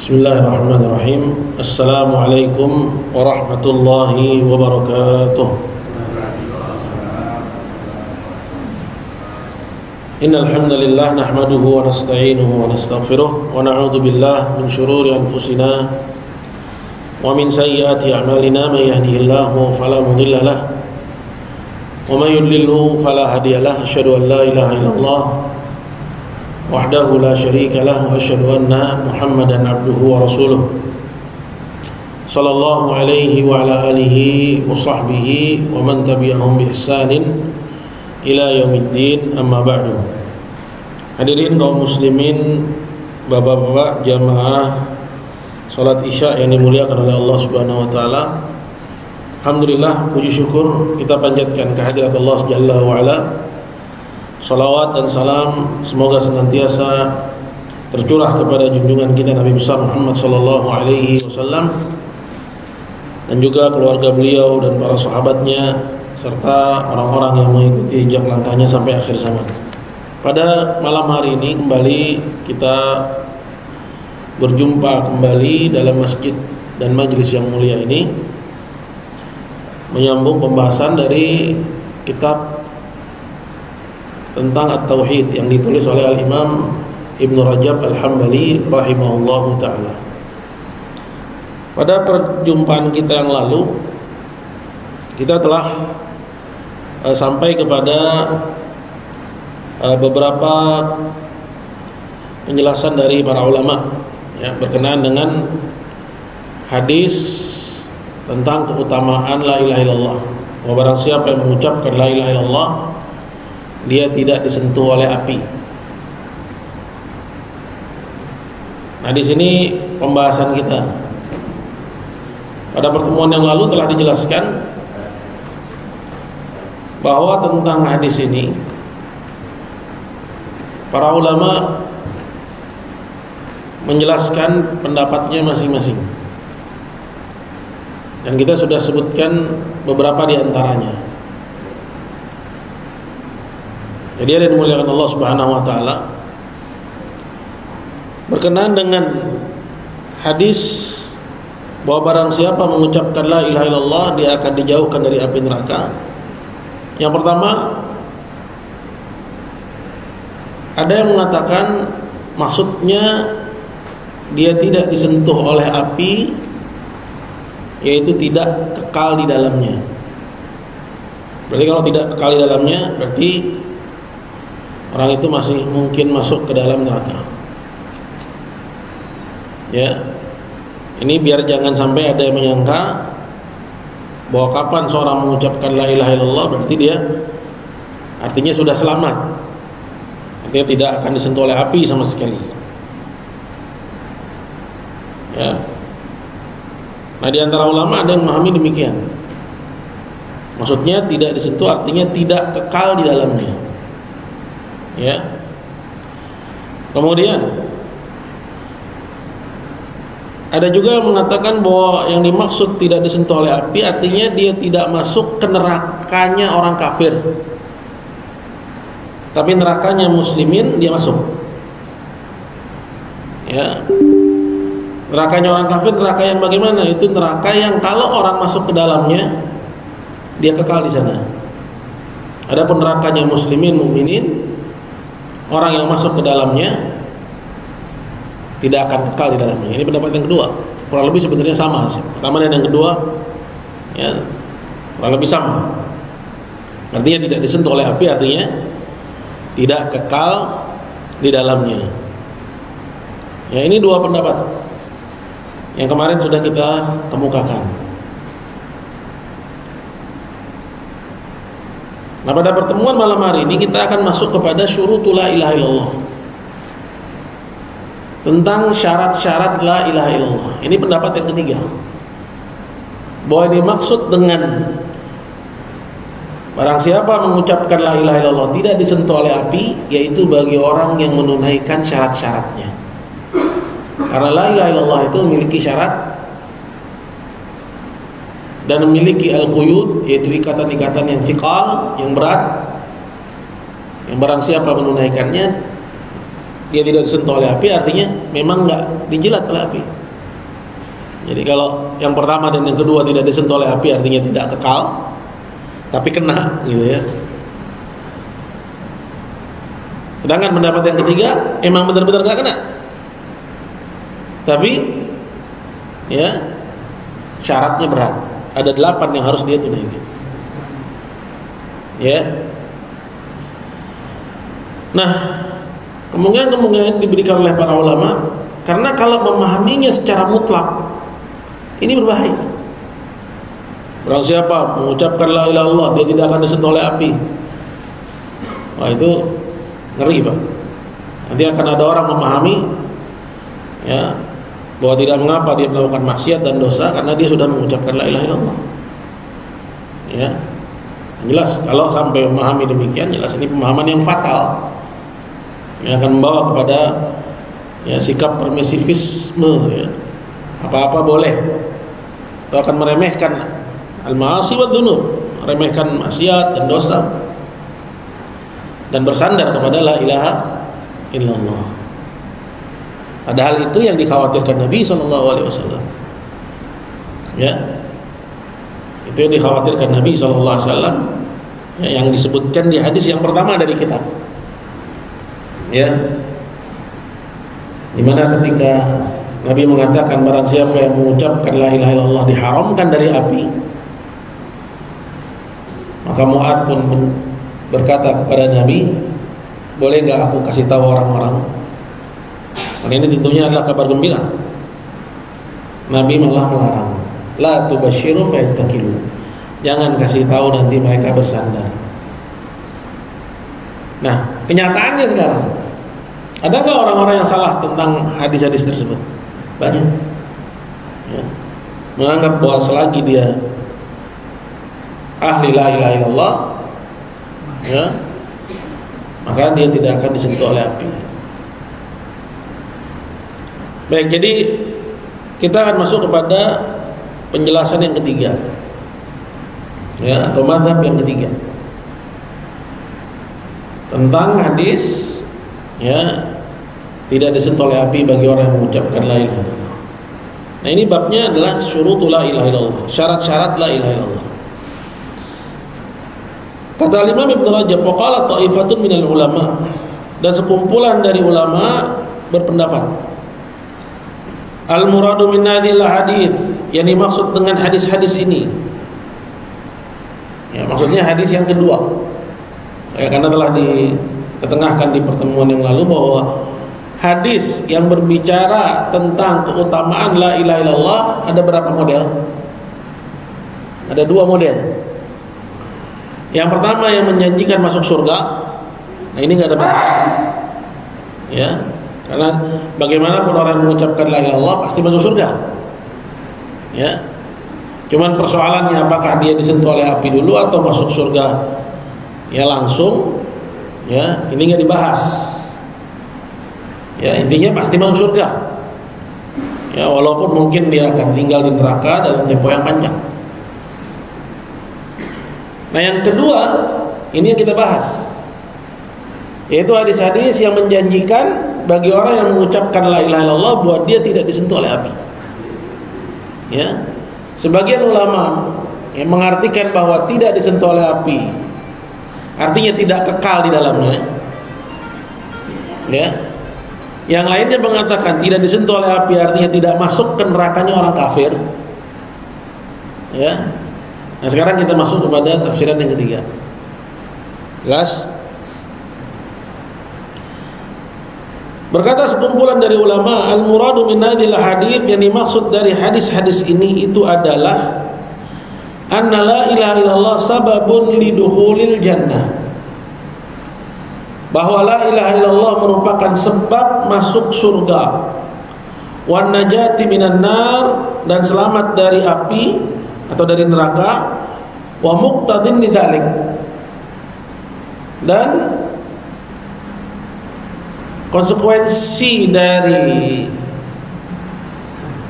Bismillahirrahmanirrahim. Assalamualaikum warahmatullahi wabarakatuh. Innal hamdalillah nahmaduhu wa nasta'inuhu wa nastaghfiruh wa na'udzu billahi min shururi anfusina wa min sayyiati a'malina. May yahdihillahu fala mudilla lahu wa may yudlilhu fala hadiya lahu. Asyhadu an la ilaha illallah wahdahu la syarika lahu wa asyhadu anna Muhammadan abduhu wa rasuluh sallallahu alaihi wa ala alihi wa sahbihi wa man tabi'ahum bi ihsanin ila yaumiddin, amma ba'du. Hadirin kaum muslimin, bapak-bapak jamaah salat Isya yang dimuliakan oleh Allah Subhanahu wa taala. Alhamdulillah, puji syukur kita panjatkan kehadirat Allah Jalla wa ala. Salawat dan salam semoga senantiasa tercurah kepada junjungan kita Nabi besar Muhammad sallallahu alaihi wasallam dan juga keluarga beliau dan para sahabatnya serta orang-orang yang mengikuti jejak langkahnya sampai akhir zaman. Pada malam hari ini kembali kita berjumpa kembali dalam masjid dan majelis yang mulia ini, menyambung pembahasan dari kitab tentang At-Tauhid yang ditulis oleh Al-Imam Ibn Rajab Al-Hambali rahimahullahu ta'ala. Pada perjumpaan kita yang lalu, kita telah sampai kepada beberapa penjelasan dari para ulama ya, berkenaan dengan hadis tentang keutamaan la ilaha illallah. Bahwa barang siapa yang mengucapkan la ilaha illallah, dia tidak disentuh oleh api. Nah, di sini pembahasan kita. Pada pertemuan yang lalu telah dijelaskan bahwa tentang hadis ini para ulama menjelaskan pendapatnya masing-masing. Dan kita sudah sebutkan beberapa di antaranya. Jadi ada yang dimuliakan Allah Subhanahu wa taala, berkenaan dengan hadis bahwa barang siapa mengucapkan la ilaha illallah, dia akan dijauhkan dari api neraka. Yang pertama, ada yang mengatakan maksudnya dia tidak disentuh oleh api, yaitu tidak kekal di dalamnya. Berarti kalau tidak kekal di dalamnya, berarti orang itu masih mungkin masuk ke dalam neraka. Ya, ini biar jangan sampai ada yang menyangka bahwa kapan seorang mengucapkan la ilaha illallah berarti dia artinya sudah selamat, artinya tidak akan disentuh oleh api sama sekali. Ya. Nah, di antara ulama ada yang memahami demikian. Maksudnya tidak disentuh artinya tidak kekal di dalamnya. Ya. Kemudian ada juga yang mengatakan bahwa yang dimaksud tidak disentuh oleh api artinya dia tidak masuk ke nerakanya orang kafir, tapi nerakanya muslimin dia masuk. Ya. Nerakanya orang kafir, neraka yang bagaimana? Itu neraka yang kalau orang masuk ke dalamnya dia kekal di sana. Adapun nerakanya muslimin mukminin, orang yang masuk ke dalamnya tidak akan kekal di dalamnya. Ini pendapat yang kedua. Kurang lebih sebenarnya sama. Pertama dan yang kedua, ya, kurang lebih sama. Artinya tidak disentuh oleh api, artinya tidak kekal di dalamnya. Ya, ini dua pendapat yang kemarin sudah kita kemukakan. Nah, pada pertemuan malam hari ini kita akan masuk kepada syurutul la ilaha illallah, tentang syarat-syarat la ilaha illallah. Ini pendapat yang ketiga, bahwa yang dimaksud dengan barang siapa mengucapkan la ilaha illallah tidak disentuh oleh api, yaitu bagi orang yang menunaikan syarat-syaratnya. Karena la ilaha illallah itu memiliki syarat dan memiliki al-quyud, yaitu ikatan-ikatan yang thiqal, yang berat, yang barang siapa menunaikannya dia tidak disentuh oleh api, artinya memang nggak dijilat oleh api. Jadi kalau yang pertama dan yang kedua tidak disentuh oleh api, artinya tidak kekal, tapi kena gitu ya. Sedangkan pendapat yang ketiga emang benar-benar nggak kena, tapi ya syaratnya berat. Ada 8 yang harus dia tunaikan. Ya. Nah, kemungkinan diberikan oleh para ulama karena kalau memahaminya secara mutlak ini berbahaya. Barang siapa mengucapkan la ilaha illallah dia tidak akan disentuh oleh api. Wah, itu ngeri, Pak. Nanti akan ada orang memahami ya bahwa tidak mengapa dia melakukan maksiat dan dosa karena dia sudah mengucapkan la ilaha illallah. Ya. Jelas kalau sampai memahami demikian, jelas ini pemahaman yang fatal. Yang akan membawa kepada ya sikap permisifisme ya. Apa-apa boleh. Itu akan meremehkan al-ma'asi wa dzunub, meremehkan maksiat dan dosa dan bersandar kepada la ilaha illallah. Padahal itu yang dikhawatirkan Nabi SAW. Ya, itu yang dikhawatirkan Nabi SAW, ya, yang disebutkan di hadis yang pertama dari kitab. Ya, dimana ketika Nabi mengatakan barang siapa yang mengucapkan la ilaha illallah diharamkan dari api, maka Mu'adz pun berkata kepada Nabi, boleh nggak aku kasih tahu orang-orang? Karena ini tentunya adalah kabar gembira. Nabi malah melarang, la tubasyirum fa yattakilu. Jangan kasih tahu nanti mereka bersandar. Nah, kenyataannya sekarang ada nggak orang-orang yang salah tentang hadis-hadis tersebut? Banyak. Ya. Menganggap bahwa selagi dia ahli la ilaha illallah, ya, maka dia tidak akan disentuh oleh api. Baik, jadi kita akan masuk kepada penjelasan yang ketiga, ya, atau mazhab yang ketiga tentang hadis, ya, tidak disentuh oleh api bagi orang yang mengucapkan la ilaha illallah. Nah, ini babnya adalah syurutul la ilaha illallah, syarat-syarat la ilaha illallah. Kata Imam Ibnu Rajab, waqala ta'ifatun minal ulama, dan sekumpulan dari ulama berpendapat, al-muradu min hadhil hadis, yang dimaksud dengan hadis-hadis ini, ya, maksudnya hadis yang kedua, ya, karena telah ditengahkan di pertemuan yang lalu bahwa hadis yang berbicara tentang keutamaan la ilaha illallah ada berapa model? Ada 2 model. Yang pertama yang menjanjikan masuk surga. Nah, ini nggak ada masalah, ya, karena bagaimanapun orang yang mengucapkan la ilaha illallah pasti masuk surga, ya. Cuman persoalannya apakah dia disentuh oleh api dulu atau masuk surga ya langsung, ya, ini nggak dibahas. Ya, intinya pasti masuk surga, ya, walaupun mungkin dia akan tinggal di neraka dalam tempo yang panjang. Nah, yang kedua ini yang kita bahas, yaitu hadis-hadis yang menjanjikan bagi orang yang mengucapkan la ilaha illallah bahwa dia tidak disentuh oleh api. Ya, sebagian ulama yang mengartikan bahwa tidak disentuh oleh api artinya tidak kekal di dalamnya. Ya. Yang lainnya mengatakan tidak disentuh oleh api artinya tidak masuk ke nerakanya orang kafir. Ya. Nah, sekarang kita masuk kepada tafsiran yang ketiga. Jelas? Berkata sekumpulan dari ulama, al-muradu min hadhil hadits, yang dimaksud dari hadis-hadis ini itu adalah anna la ilaha illallah sababun lidukhulil jannah, bahwa la ilaha illallah merupakan sebab masuk surga, wan najati minan nar, dan selamat dari api atau dari neraka, wa muqtadin lidzalik, dan konsekuensi dari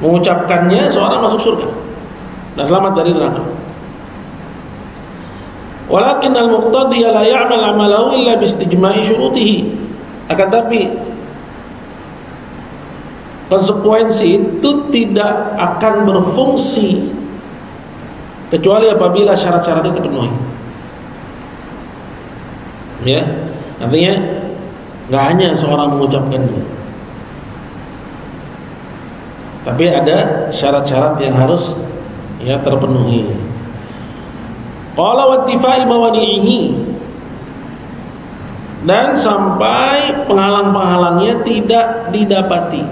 mengucapkannya seorang masuk surga dan selamat dari neraka. Walakin al-muqtadi la ya'mal amalahu illa bi istijma'i syurutihi. Akan tapi konsekuensi itu tidak akan berfungsi kecuali apabila syarat-syaratnya terpenuhi. Ya, artinya nggak hanya seorang mengucapkannya, tapi ada syarat-syarat yang harus terpenuhi. Qala wattifai mawani'ihi, dan sampai penghalang-penghalangnya tidak didapati.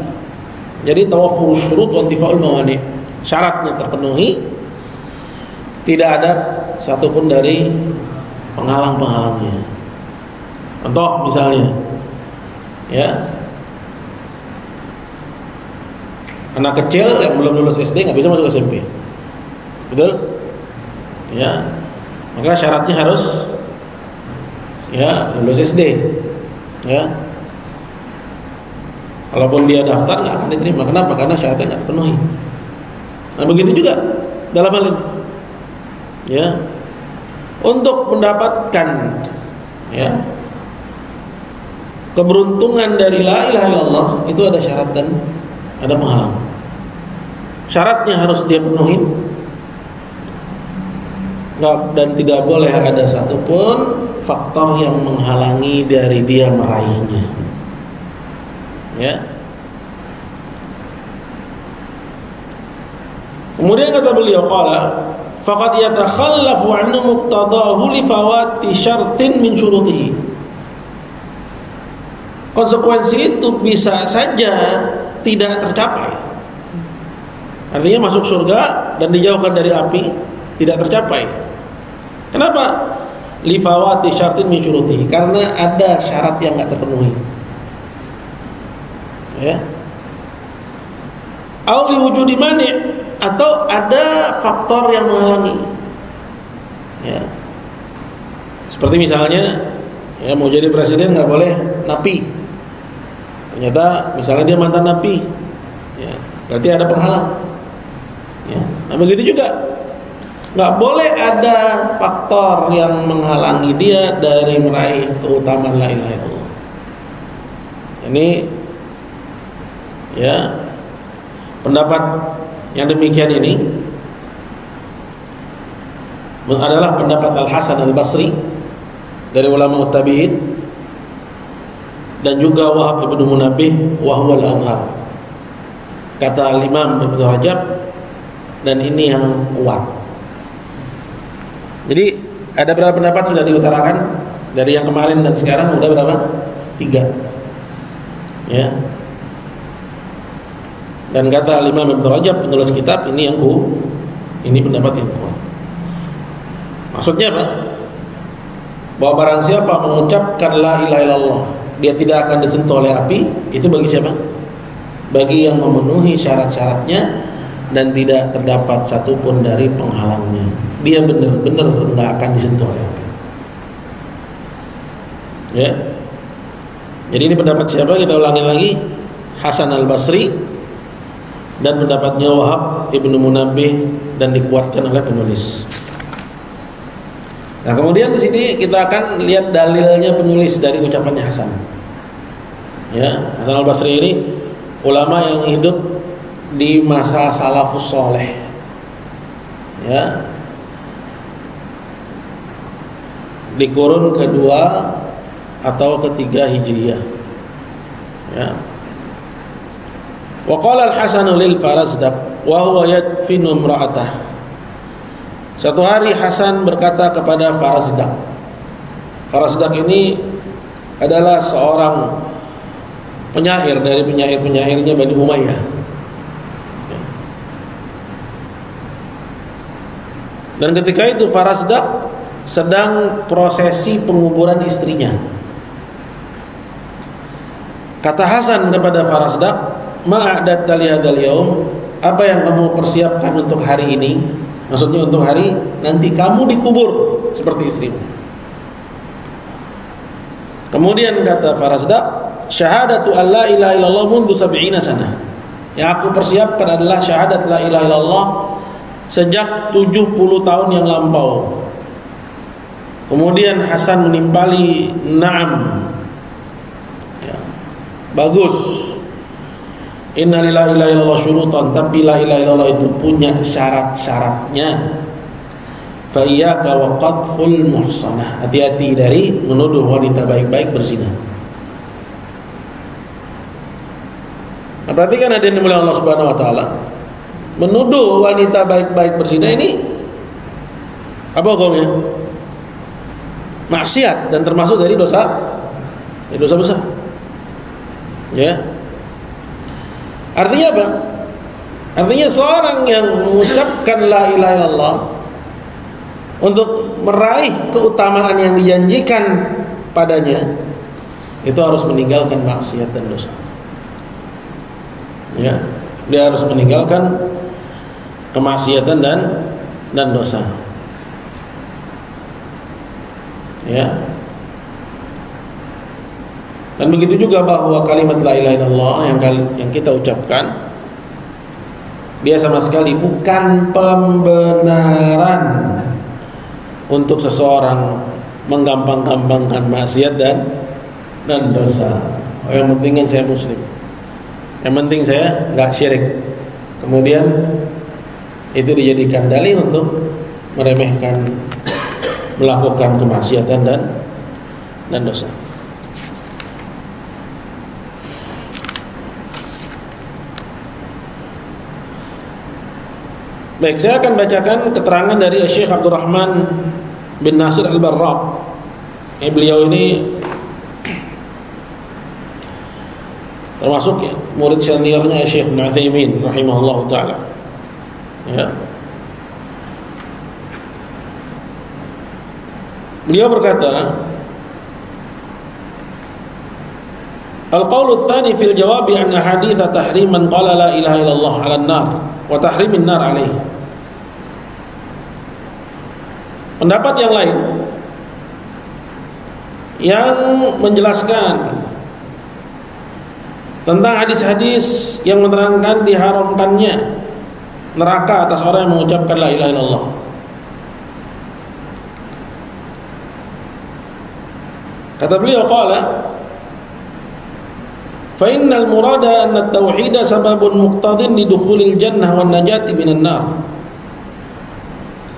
Jadi tawaffur syurut wa intifaul mawani', syaratnya terpenuhi, tidak ada satupun dari penghalang-penghalangnya. Contoh misalnya, anak kecil yang belum lulus SD nggak bisa masuk SMP, betul? Maka syaratnya harus lulus SD. Walaupun dia daftar nggak akan diterima. Kenapa? Karena syaratnya nggak terpenuhi. Nah begitu juga dalam hal ini. Untuk mendapatkan keberuntungan dari la ilaha illallah itu ada syarat dan ada penghalang. Syaratnya harus dia penuhi, dan tidak boleh ada satupun faktor yang menghalangi dari dia meraihnya. Kemudian kata beliau, qala faqad yatakhallafu anhu muqtadahu li fawati syartin min syurutihi. Konsekuensi itu bisa saja tidak tercapai. Artinya masuk surga dan dijauhkan dari api tidak tercapai. Kenapa? Li fawati syartin min syurutihi, karena ada syarat yang enggak terpenuhi. Au li wujudi mani', atau ada faktor yang menghalangi. Seperti misalnya mau jadi presiden nggak boleh napi. Ternyata misalnya dia mantan napi, berarti ada penghalang. Nah begitu juga nggak boleh ada faktor yang menghalangi dia dari meraih keutamaan la ilaha illallah. Ini pendapat yang demikian ini adalah pendapat Al-Hasan Al-Basri dari ulama tabi'in, dan juga Wahab ibnu Munabbih wa huwa al-azhar, kata Al-Imam Ibnu Rajab, dan ini yang kuat. Jadi ada berapa pendapat sudah diutarakan dari yang kemarin dan sekarang? Udah berapa? 3. Dan kata Imam Ibnu Rajab penulis kitab ini ini pendapat yang kuat. Maksudnya apa? Bahwa barang siapa mengucapkan la ilaha illallah, dia tidak akan disentuh oleh api. Itu bagi siapa? Bagi yang memenuhi syarat-syaratnya dan tidak terdapat satupun dari penghalangnya. Dia benar-benar nggak akan disentuh oleh api. Jadi ini pendapat siapa? Kita ulangi lagi. Hasan Al-Basri dan pendapatnya Wahab ibnu Munabbih, dan dikuatkan oleh penulis. Nah kemudian di sini kita akan lihat dalilnya penulis dari ucapannya Hasan. Hasan Al-Basri ini ulama yang hidup di masa salafus soleh. Di kurun kedua atau ketiga Hijriyah. Wa qala al-Hasan lil Farazdaq wa huwa yadfinu imra'atah. Satu hari Hasan berkata kepada Farazdaq. Farazdaq ini adalah seorang penyair dari penyair-penyairnya Bani Umayyah. Dan ketika itu Farazdaq sedang prosesi penguburan istrinya. Kata Hasan kepada Farazdaq, ma'adatta li hadzal yaum, apa yang kamu persiapkan untuk hari ini? Maksudnya untuk hari nanti kamu dikubur seperti istrimu. Kemudian kata Farazdaq, syahadatu an la ilaha illallah mundu 70 sana. Yang aku persiapkan adalah syahadat la ilaha illallah sejak 70 tahun yang lampau. Kemudian Hasan menimpali, na'am, bagus. Inna lillahi la ilaha illallah syurutan, tapi la ilaha illallah itu punya syarat-syaratnya. Fa iyyaka wa qadful muhsanah, hati-hati dari menuduh wanita baik-baik berzina. Nah, perhatikan ada yang dimuliakan Allah Subhanahu wa taala. Menuduh wanita baik-baik berzina ini apa hukumnya? Maksiat dan termasuk dari dosa besar. Ya. Artinya apa? Artinya seorang yang mengucapkan la ilaha illallah untuk meraih keutamaan yang dijanjikan padanya, itu harus meninggalkan maksiat dan dosa. Ya, dia harus meninggalkan kemaksiatan dan dosa. Ya. Dan begitu juga bahwa kalimat la ilaha illallah yang kita ucapkan dia sama sekali bukan pembenaran untuk seseorang menggampang-gampangkan maksiat dan dosa. Yang penting kan saya muslim, yang penting saya nggak syirik, kemudian itu dijadikan dalih untuk meremehkan melakukan kemaksiatan dan dosa. Baik, saya akan bacakan keterangan dari Syekh Abdul Rahman bin Nasir Al-Barraq. Beliau ini termasuk murid seniornya Syekh Ibnu Utsaimin rahimahullahu taala. Ya. Beliau berkata, Al-qawlu tsani fil jawabi an hadits tahrim man qala la ilaha illallah 'ala an-nar wa tahrimin nar 'alaihi. Pendapat yang lain yang menjelaskan tentang hadis-hadis yang menerangkan diharamkannya neraka atas orang yang mengucapkan la ilaha illallah. Kata beliau, qala fa innal murada anna at-tauhid sababun muqtadin li dukhulil jannah wan najati minan nar.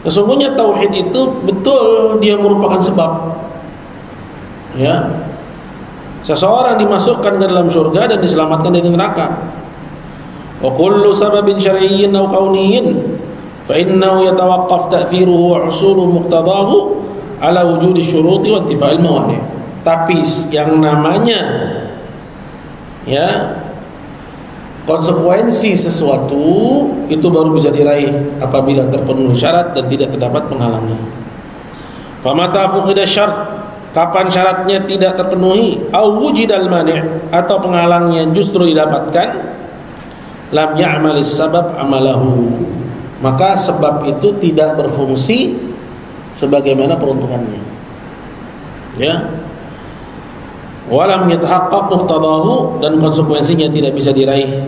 Sesungguhnya tauhid itu betul dia merupakan sebab, ya, seseorang dimasukkan ke dalam surga dan diselamatkan dari neraka. Wa kullu sababin syar'iyyin aw kauniyyin fa innahu yatawaqqaf ta'thiruhu wa 'usulu muqtadahu ala wujudi syuruti wa intifa'il mawani'. Tapi yang namanya, ya, konsekuensi sesuatu itu baru bisa diraih apabila terpenuhi syarat dan tidak terdapat penghalangnya. Famata fuqida syarat, kapan syaratnya tidak terpenuhi, au wujidal mani', atau penghalangnya justru didapatkan, lam ya'malis sabab amalahu, maka sebab itu tidak berfungsi sebagaimana peruntukannya. Ya. Walam yatahaqqaq muqtadahu, dan konsekuensinya tidak bisa diraih.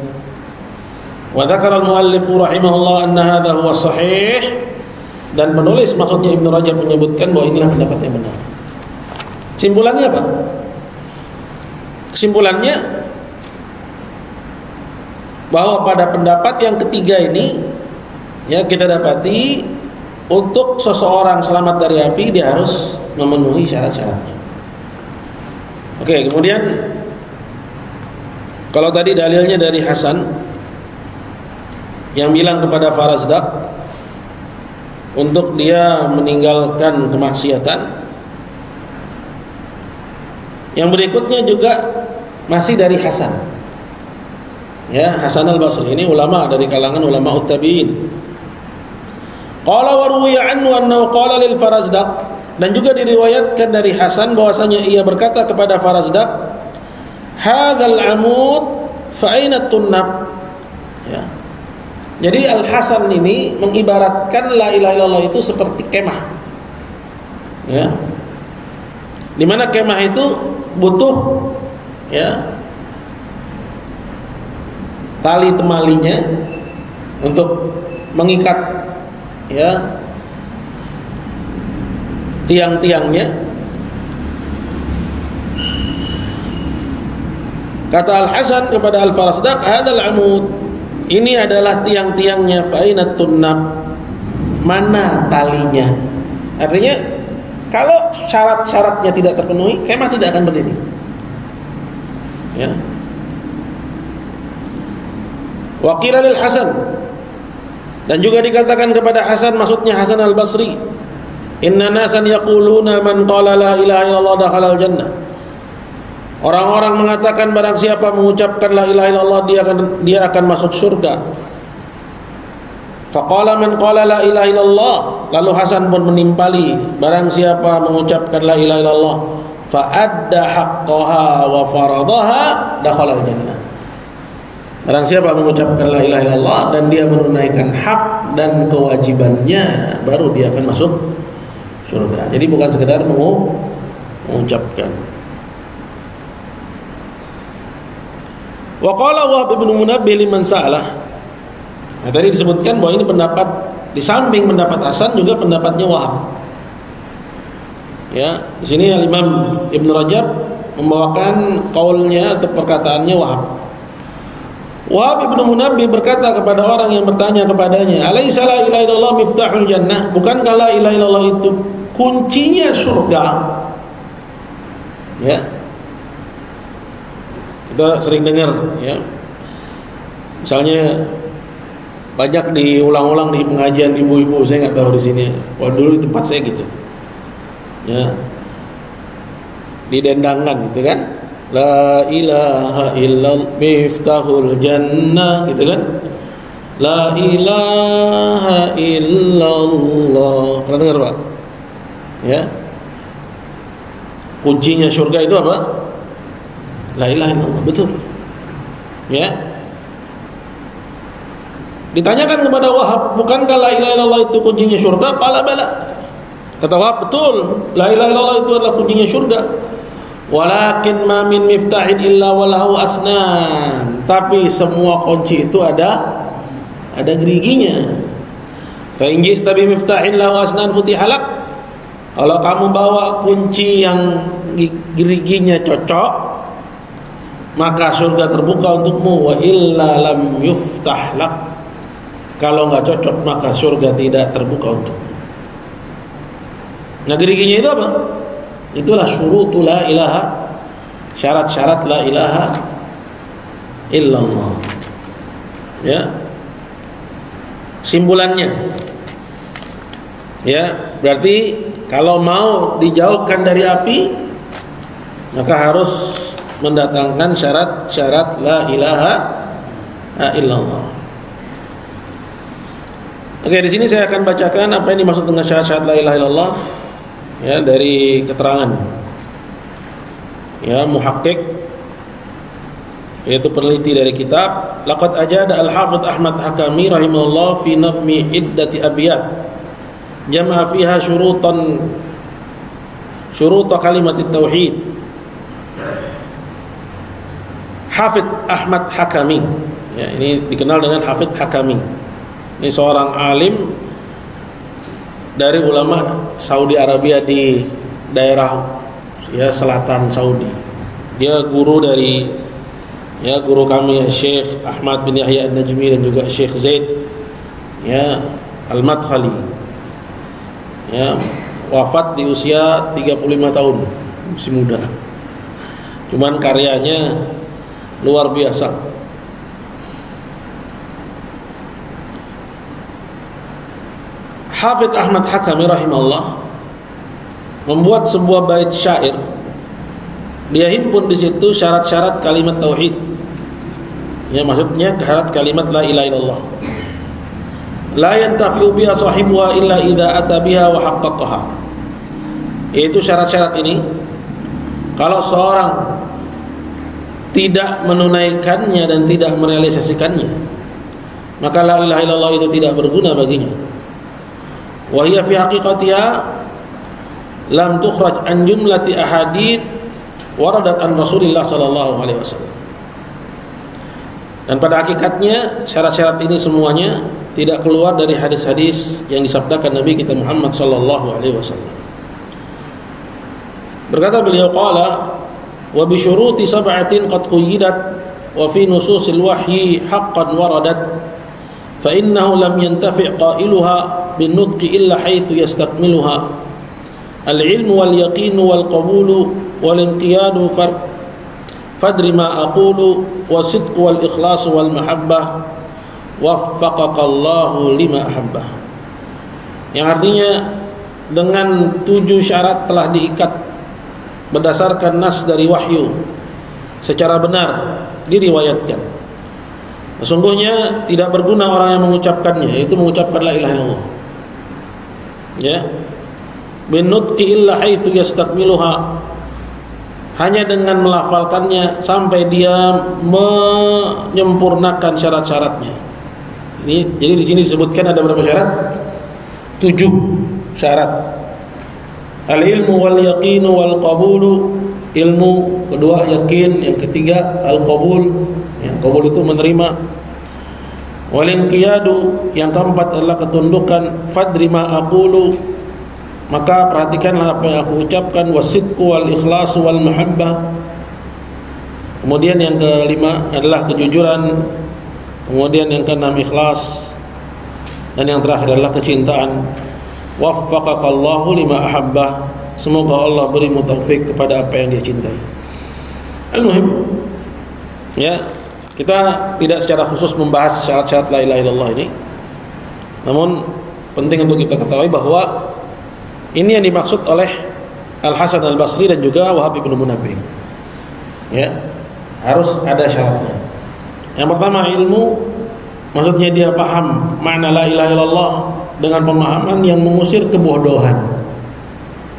Wa dzakara al-muallif rahimahullah anna hadza huwa sahih, dan penulis maksudnya Ibnu Rajab menyebutkan bahwa inilah pendapat yang benar. Kesimpulannya apa? Kesimpulannya bahwa pada pendapat yang ketiga ini, ya, kita dapati untuk seseorang selamat dari api dia harus memenuhi syarat-syaratnya. Oke, kemudian kalau tadi dalilnya dari Hasan yang bilang kepada Farazdak untuk dia meninggalkan kemaksiatan, yang berikutnya juga masih dari Hasan. Ya, Hasan al-Basri ini ulama dari kalangan ulama tabi'in. Qala wa ruwiya anhu annahu qala lil Farazdak, dan juga diriwayatkan dari Hasan bahwasanya ia berkata kepada Farazdak, hadzal amud fa aina tunnab. Ya. Jadi Al-Hasan ini mengibaratkan la ilaha illallah itu seperti kemah. Ya. Di mana kemah itu butuh, ya, tali temalinya untuk mengikat, ya, tiang-tiangnya. Kata Al-Hasan kepada Al-Farasdak, hadzal amud, ini adalah tiang-tiangnya, fa aina tunnab, mana talinya? Artinya kalau syarat-syaratnya tidak terpenuhi, kemah tidak akan berdiri. Ya. Wa qila lil Hasan, dan juga dikatakan kepada Hasan, maksudnya Hasan Al-Basri, inna nasan yaquluna man qala la ilaha illallah dakhala al-jannah. Orang-orang mengatakan barang siapa mengucapkan la ilaha illallah dia akan masuk surga. Faqala man qala la ilaha illallah, lalu Hasan pun menimpali, barang siapa mengucapkan la ilaha illallah fa adda haqqaha wa faradaha dakhala al-jannah. Barang siapa mengucapkan la ilaha illallah dan dia menunaikan hak dan kewajibannya, baru dia akan masuk surga. Jadi bukan sekedar mengucapkan. Wa qala Wahab ibn Munabbih liman sa'alah. Nah, tadi disebutkan bahwa ini pendapat, di samping pendapat Hasan juga pendapatnya Wahab. Ya, di sini Imam Ibn Rajab membawakan qaulnya atau perkataannya Wahab. Wahab ibn Munabbih berkata kepada orang yang bertanya kepadanya, "Alaisa la ilaha illallah miftahul jannah?" Bukankah la ilaha illallah itu kuncinya surga? Ya. Kita sering dengar, ya. Misalnya banyak diulang-ulang di pengajian ibu-ibu, saya nggak tahu di sini. Kalau dulu di tempat saya gitu. Ya. Didendangkan gitu kan. La ilaha illallah miftahul jannah gitu kan. La ilaha illallah. Pernah dengar, Pak? Ya. Kuncinya surga itu apa? La ilaha illallah. Betul. Ya. Ditanyakan kepada Wahab, bukankah la ilaha illallah itu kuncinya surga? Qala bala. Kata Wahab, betul. La ilaha illallah itu adalah kuncinya surga. Walakin ma min miftahin illa walahu asnan. Tapi semua kunci itu ada geriginya. Fa in ji'ta bi miftahin lahu asnan futihalak. Kalau kamu bawa kunci yang geriginya cocok, maka surga terbuka untukmu. Wa illa lam yuftah lak. Kalau enggak cocok, maka surga tidak terbuka untukmu. Nah, geriginya itu apa? Itulah syurutul la ilaha, syarat-syarat la ilaha illallah. Ya. Simbolannya. Ya, berarti kalau mau dijauhkan dari api, maka harus mendatangkan syarat-syarat la ilaha illallah. Oke, di sini saya akan bacakan apa yang dimaksud dengan syarat-syarat la ilaha illallah. Ya, dari keterangan ya muhakkik, yaitu peneliti dari kitab laqad ajada al-hafidz Ahmad Hakami rahimahullah fi nazmi iddati abyat jama'a fiha syurut kalimat tauhid. Hafidz Ahmad Hakami, ya, ini dikenal dengan Hafidz Hakami. Ini seorang alim dari ulama Saudi Arabia di daerah ya selatan Saudi. Dia guru dari guru kami Syekh Ahmad bin Yahya An-Najmi dan juga Syekh Zaid ya Al-Madkhali. Ya, wafat di usia 35 tahun, masih muda. Cuman karyanya luar biasa. Hafidz Ahmad Hakami rahimahullah membuat sebuah bait syair. Dia himpun di situ syarat-syarat kalimat tauhid. Ya, maksudnya syarat kalimat la ilaha illallah. La yantafi'u biha sahibuha illa idza ata biha wa haqqaqaha. Yaitu syarat-syarat ini kalau seorang tidak menunaikannya dan tidak merealisasikannya, maka la ilaha illallah itu tidak berguna baginya. Wa hiya fi haqiqatiha lam tukhraj an jumlati ahadits waradat an Rasulillah sallallahu alaihi wasallam. Dan pada hakikatnya syarat-syarat ini semuanya tidak keluar dari hadis-hadis yang disabdakan Nabi kita Muhammad sallallahu alaihi wasallam. Berkata beliau, qala wa bi syuruti sab'atin qad quyyidat wa fi nususil wahyi haqqan waradat fa innahu lam yantafi' qailuha bin nutqi illa haitsu yastakmiluha al-ilmu wal yaqinu wal qabulu wal inqiyadu fadri ma aqulu wasidqu wal ikhlasu wal mahabbah waffaqaqallahu lima ahabbah, yang artinya dengan 7 syarat telah diikat berdasarkan nas dari wahyu secara benar diriwayatkan. Sesungguhnya tidak berguna orang yang mengucapkannya, yaitu mengucapkan la ilaha illallah, ya, bin nutqi illa haitsu yastakmiluha, hanya dengan melafalkannya sampai dia menyempurnakan syarat-syaratnya. Ini jadi di sini disebutkan ada berapa syarat? 7 syarat. Al-ilmu wal yaqinu wal qabulu, ilmu, kedua yakin, yang ketiga al-qabul, yang qabul itu menerima. Wal inqiyadu, yang keempat adalah ketundukan. Fadri ma aqulu, maka perhatikanlah apa yang aku ucapkan. Wasidqu wal ikhlasu wal mahabbah. Kemudian yang kelima adalah kejujuran. Kemudian yang keenam ikhlas. Dan yang terakhir adalah kecintaan. Waffaqaqallahu lima ahabbah, semoga Allah beri taufik kepada apa yang dia cintai. Al-muhim, ya, kita tidak secara khusus membahas syarat-syarat la ilaha illallah ini. Namun penting untuk kita ketahui bahwa ini yang dimaksud oleh Al-Hasan Al-Basri dan juga Wahab ibn Munabbih. Ya, harus ada syaratnya. Yang pertama ilmu, maksudnya dia paham makna la ilaha illallah dengan pemahaman yang mengusir kebodohan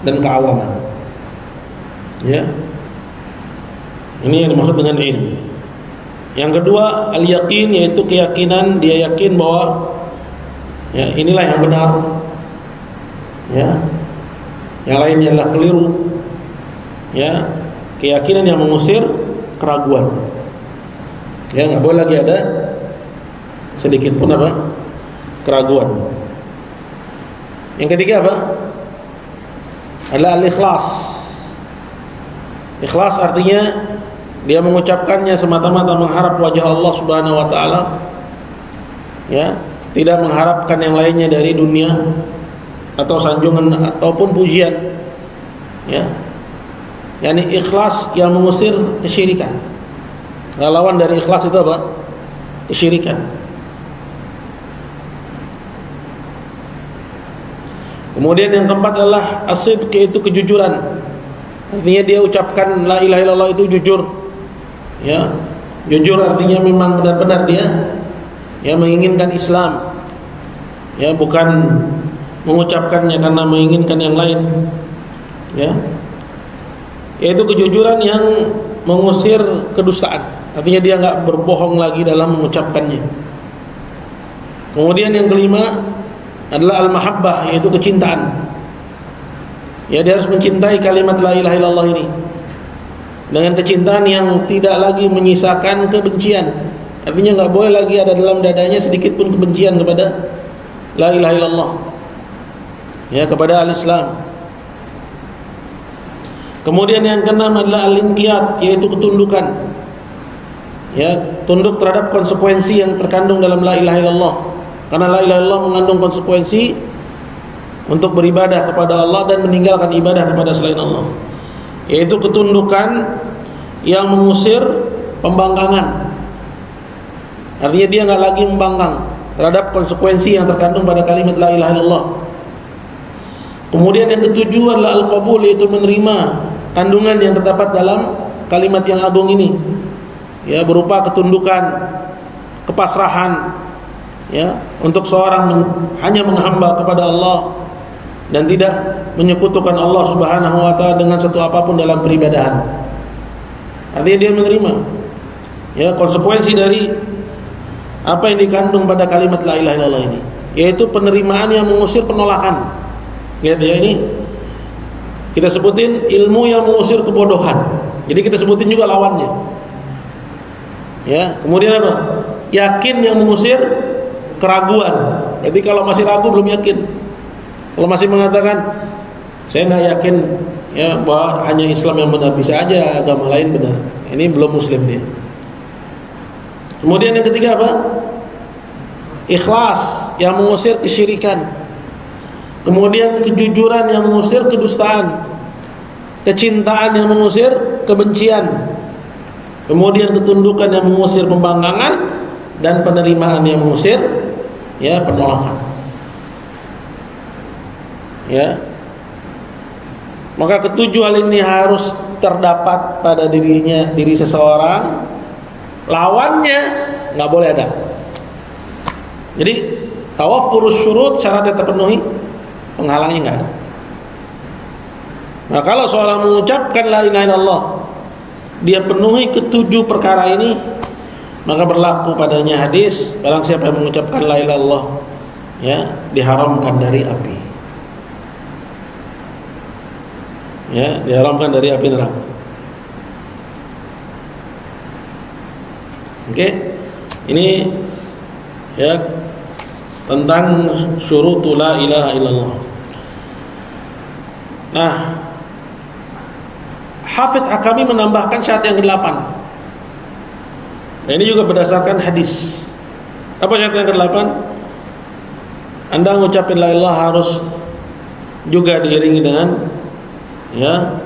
dan keawaman. Ya, ini yang dimaksud dengan ilmu. Yang kedua al-yaqin, yaitu keyakinan, dia yakin bahwa ya inilah yang benar. Ya, yang lainnya adalah keliru. Ya, keyakinan yang mengusir keraguan. Ya, nggak boleh lagi ada sedikit pun apa? Keraguan. Yang ketiga apa? Adalah al-ikhlas. Ikhlas artinya dia mengucapkannya semata-mata mengharap wajah Allah Subhanahu wa taala. Ya, tidak mengharapkan yang lainnya dari dunia atau sanjungan ataupun pujian. Ya. Yani ikhlas yang mengusir kesyirikan. Lawan dari ikhlas itu apa? Kesyirikan. Kemudian yang keempat adalah as-sidq, yaitu kejujuran. Artinya dia ucapkan la ilaha illallah itu jujur. Ya, jujur artinya memang benar-benar dia menginginkan Islam. Ya, bukan mengucapkannya karena menginginkan yang lain. Ya. Yaitu kejujuran yang mengusir kedustaan. Artinya dia enggak berbohong lagi dalam mengucapkannya. Kemudian yang kelima adalah al-mahabbah, yaitu kecintaan. Ya, dia harus mencintai kalimat la ilaha illallah ini dengan kecintaan yang tidak lagi menyisakan kebencian. Artinya nggak boleh lagi ada dalam dadanya sedikit pun kebencian kepada la ilaha illallah, ya, kepada al-Islam. Kemudian yang keenam adalah al-inqiyad, yaitu ketundukan. Ya, tunduk terhadap konsekuensi yang terkandung dalam la ilaha illallah. Karena la ilaha illallah mengandung konsekuensi untuk beribadah kepada Allah dan meninggalkan ibadah kepada selain Allah, yaitu ketundukan yang mengusir pembangkangan. Artinya dia nggak lagi membangkang terhadap konsekuensi yang terkandung pada kalimat la ilaha illallah. Kemudian yang ketujuh adalah al-qabul, yaitu menerima kandungan yang terdapat dalam kalimat yang agung ini, ya, berupa ketundukan, kepasrahan, ya, untuk seorang hanya menghamba kepada Allah dan tidak menyekutukan Allah Subhanahu wa taala dengan satu apapun dalam peribadahan. Artinya dia menerima, ya, konsekuensi dari apa yang dikandung pada kalimat la ilaha illallah ini, yaitu penerimaan yang mengusir penolakan. Lihat ya, ini kita sebutin ilmu yang mengusir kebodohan. Jadi kita sebutin juga lawannya. Ya, kemudian apa? Yakin yang mengusir keraguan. Jadi kalau masih ragu belum yakin. Kalau masih mengatakan saya nggak yakin ya bahwa hanya Islam yang benar, bisa aja agama lain benar. Ini belum muslim dia. Kemudian yang ketiga apa? Ikhlas yang mengusir kesyirikan. Kemudian kejujuran yang mengusir kedustaan. Kecintaan yang mengusir kebencian. Kemudian ketundukan yang mengusir pembangkangan, dan penerimaan yang mengusir ya penolakan. Ya. Maka ketujuh hal ini harus terdapat pada diri seseorang. Lawannya nggak boleh ada. Jadi tawaffurus syurut, syaratnya terpenuhi, penghalangnya nggak ada. Nah, kalau seorang mengucapkan la ilaha illallah, dia penuhi ketujuh perkara ini, maka berlaku padanya hadis, barang siapa yang mengucapkan la ilaha illallah, ya, diharamkan dari api. Ya, diharamkan dari api neraka. Oke. Ini ya tentang syurutul la ilaha illallah. Nah, Hafidz Hakami menambahkan syarat yang ke-8. Nah, ini juga berdasarkan hadis. Apa syarat yang ke-8? Anda mengucapkan la ilaha harus juga diiringi dengan ya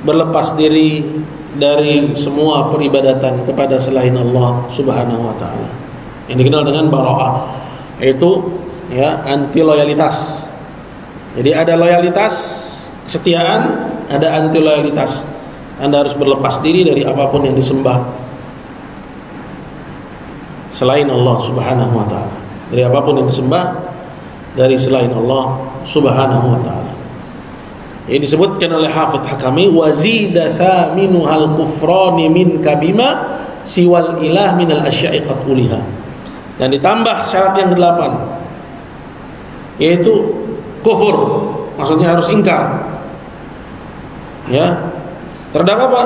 berlepas diri dari semua peribadatan kepada selain Allah Subhanahu wa taala. Yang dikenal dengan bara'ah, yaitu ya anti loyalitas. Jadi ada loyalitas, kesetiaan, ada anti loyalitas. Anda harus berlepas diri dari apapun yang disembah selain Allah Subhanahu wa taala. Dari apapun yang disembah dari selain Allah Subhanahu wa taala. Ini disebutkan oleh Hafidz Hakami, wazida thaminu hal kufrani min kabima siwal ilah minal asya'i qad uliha. Dan ditambah syarat yang ke-8, yaitu kufur, maksudnya harus ingkar ya terhadap apa?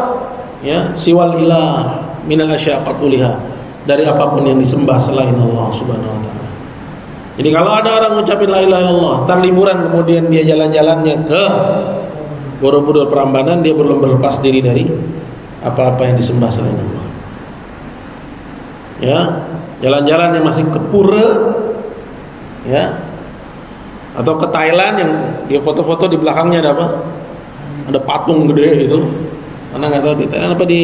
Ya, siwal ilah minal asya'i qad uliha, dari apapun yang disembah selain Allah Subhanahu wa taala. Jadi kalau ada orang ngucapin la ilaha illallah, tar liburan kemudian dia jalan-jalannya ke Borobudur Prambanan, dia belum berlepas diri dari apa-apa yang disembah selain Allah. Ya, jalan-jalan yang masih ke Pura, ya, atau ke Thailand yang dia foto-foto di belakangnya ada apa? Ada patung gede itu. Mana nggak tahu di Thailand apa di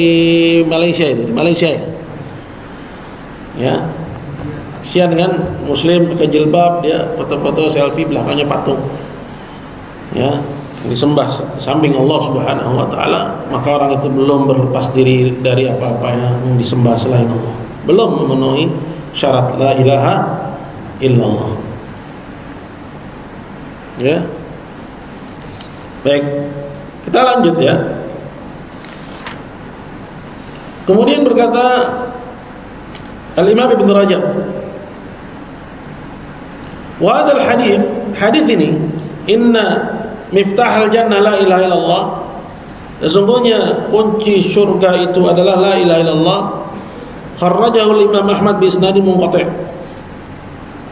Malaysia itu, di Malaysia ya. Ya. Sian dengan muslim pakai jilbab, dia foto-foto selfie belakangnya patung. Ya, disembah samping Allah Subhanahu wa taala, maka orang itu belum berlepas diri dari apa-apa yang disembah selain Allah. Belum memenuhi syarat la ilaha illallah. Ya. Baik. Kita lanjut ya. Kemudian berkata Al-Imam Ibn Rajab, wa hadzal hadis ini, inna miftahul jannah la ilaha illallah, sesungguhnya kunci surga itu adalah la ilaha illallah, kharrajahu Imam Ahmad bi isnadin munqati'.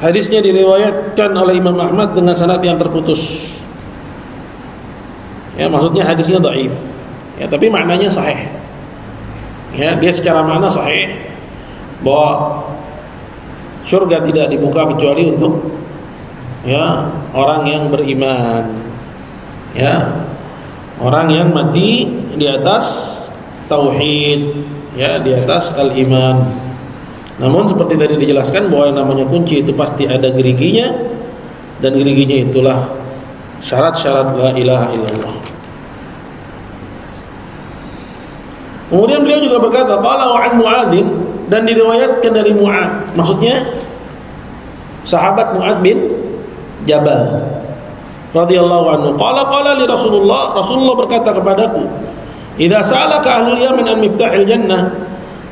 Hadisnya diriwayatkan oleh Imam Ahmad dengan sanad yang terputus. Ya, maksudnya hadisnya dhaif. Ya, tapi maknanya sahih. Ya, dia secara makna sahih bahwa surga tidak dibuka kecuali untuk ya orang yang beriman, ya orang yang mati di atas tauhid, ya di atas al-iman. Namun seperti tadi dijelaskan bahwa yang namanya kunci itu pasti ada geriginya, dan geriginya itulah syarat-syarat la ilaha illallah. Kemudian beliau juga berkata, qala wa an Mu'adzin, dan diriwayatkan dari Mu'adz, maksudnya sahabat Mu'adz bin Jabal radhiyallahu anhu, qala li Rasulullah berkata kepadaku, idza sa'alaka ahlul Yaman an miftahil jannah,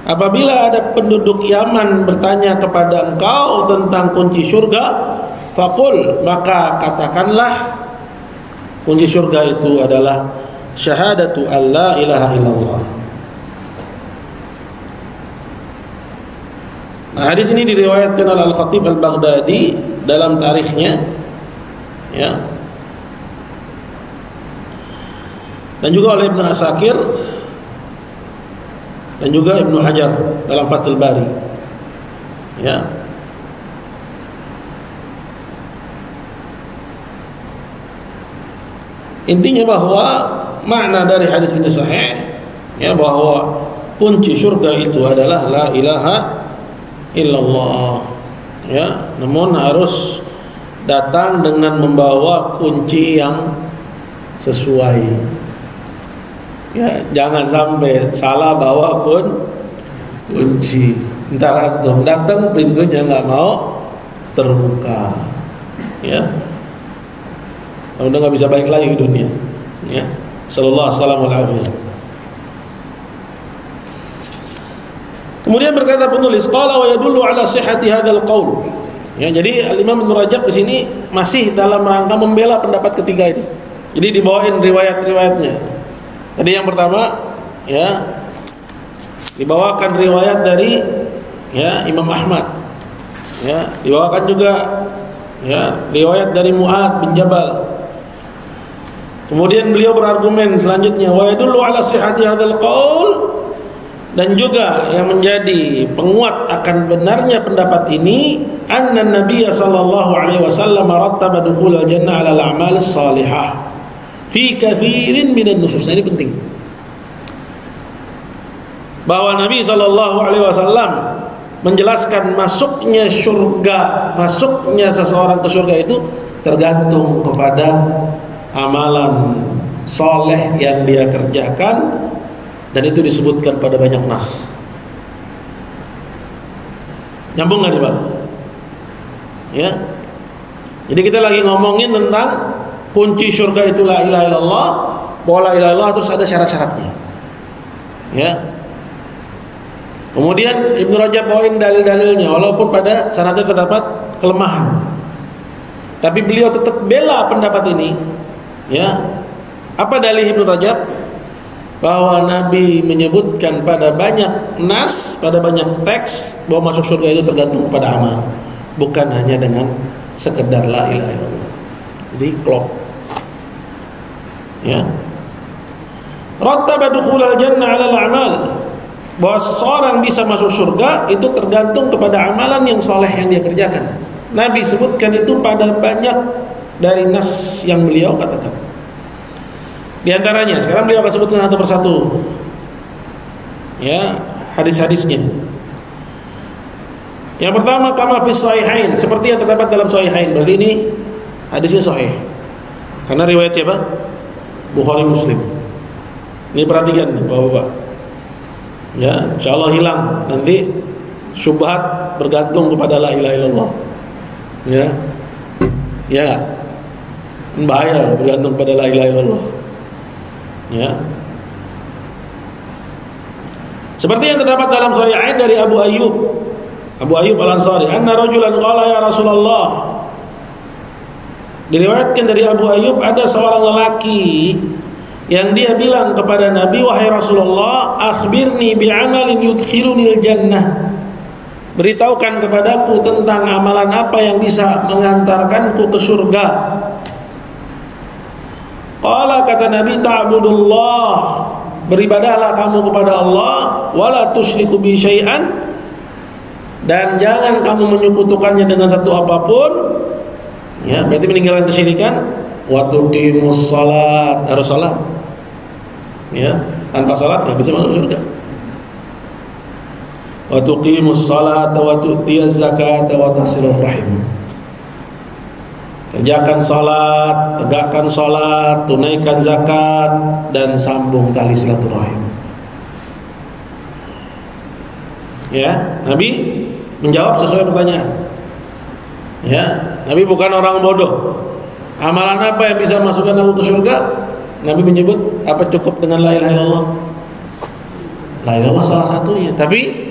apabila ada penduduk Yaman bertanya kepada engkau tentang kunci surga, faqul, maka katakanlah kunci surga itu adalah syahadatu alla ilaha illallah. Nah, hadis ini diriwayatkan oleh Al-Khatib Al-Baghdadi dalam tarikhnya, ya. dan juga oleh Ibnu Asakir dan juga Ibnu Hajar dalam Fathul Bari. Ya. Intinya bahwa makna dari hadis ini sahih, ya, bahwa kunci surga itu adalah la ilaha illallah. Ya, namun harus datang dengan membawa kunci yang sesuai. Ya, jangan sampai salah bawa kunci. Ntar antum datang pintunya nggak mau terbuka. Ya, udah nggak bisa balik lagi ke dunia. Ya, sallallahu alaihi wasallam. Kemudian berkata penulis, qala wa yadullu ala sihhati hadzal qaul. Ya, jadi Al-Imam Ibnu Rajab di sini masih dalam rangka membela pendapat ketiga ini. Jadi dibawain riwayat-riwayatnya. Tadi yang pertama, ya, dibawakan riwayat dari, ya, Imam Ahmad. Ya, dibawakan juga, ya, riwayat dari Mu'adz bin Jabal. Kemudian beliau berargumen selanjutnya, wa yadullu ala sihhati hadzal qaul, dan juga yang menjadi penguat akan benarnya pendapat ini, anna Nabiy sallallahu alaihi wasallam rattaba dukhulal jannah 'ala al-a'mal as-salihah fi katsirin minan nusus. Ini penting. Bahwa Nabi sallallahu alaihi wasallam menjelaskan masuknya surga, masuknya seseorang ke surga itu tergantung kepada amalan soleh yang dia kerjakan, dan itu disebutkan pada banyak nas. Nyambung nggak nih Pak? Ya. Jadi kita lagi ngomongin tentang kunci surga itu la ilaha illallah, bahwa la ilaha illallah terus ada syarat-syaratnya. Ya. Kemudian Ibnu Rajab bawain dalil-dalilnya, walaupun pada sanadnya terdapat kelemahan, tapi beliau tetap bela pendapat ini. Ya. Apa dalil Ibnu Rajab? Bahwa Nabi menyebutkan pada banyak nas, pada banyak teks, bahwa masuk surga itu tergantung pada amal, bukan hanya dengan sekedar la ilaha illallah. Jadi klop. Ya. Rattaba dukhulal jannah 'ala al-a'mal, bahwa seorang bisa masuk surga itu tergantung kepada amalan yang soleh yang dia kerjakan. Nabi sebutkan itu pada banyak dari nas yang beliau katakan. Di antaranya, sekarang beliau akan sebutkan satu persatu, ya, hadis-hadisnya. Yang pertama, kama fi sahihain, seperti yang terdapat dalam sahihain. Berarti ini hadisnya sahih. Karena riwayat siapa? Bukhari Muslim. Ini perhatikan Bapak-bapak. Ya, insyaallah hilang nanti syubhat bergantung kepada la ilaha illallah. Ya. Ya. Bahaya bergantung pada la ilaha illallah. Ya. Seperti yang terdapat dalam Sahihain dari Abu Ayyub Al-Ansari, anna rajulan qala ya Rasulullah. Diriwayatkan dari Abu Ayyub, ada seorang lelaki yang dia bilang kepada Nabi, wahai Rasulullah, akhbirni bi'amalin yudkhilunil jannah. Beritahukan kepadaku tentang amalan apa yang bisa mengantarkanku ke surga. Qala, kata Nabi, ta'budullah, beribadahlah kamu kepada Allah, wala tusyriku bi syai'an, dan jangan kamu menyekutukannya dengan satu apapun. Ya, berarti meninggalkan kesyirikan. Wa tuqimus shalat, harus salat. Ya, tanpa salat enggak bisa masuk surga. Wa tuqimus shalat wa tu'tiyaz zakata wa tasilur rahim. Kerjakan salat, tegakkan salat, tunaikan zakat, dan sambung tali silaturahim. Ya, Nabi menjawab sesuai pertanyaan. Ya, Nabi bukan orang bodoh. Amalan apa yang bisa masukkan aku ke surga? Nabi menyebut, apa cukup dengan la ilaha illallah? La ilaha illallah salah satunya. Tapi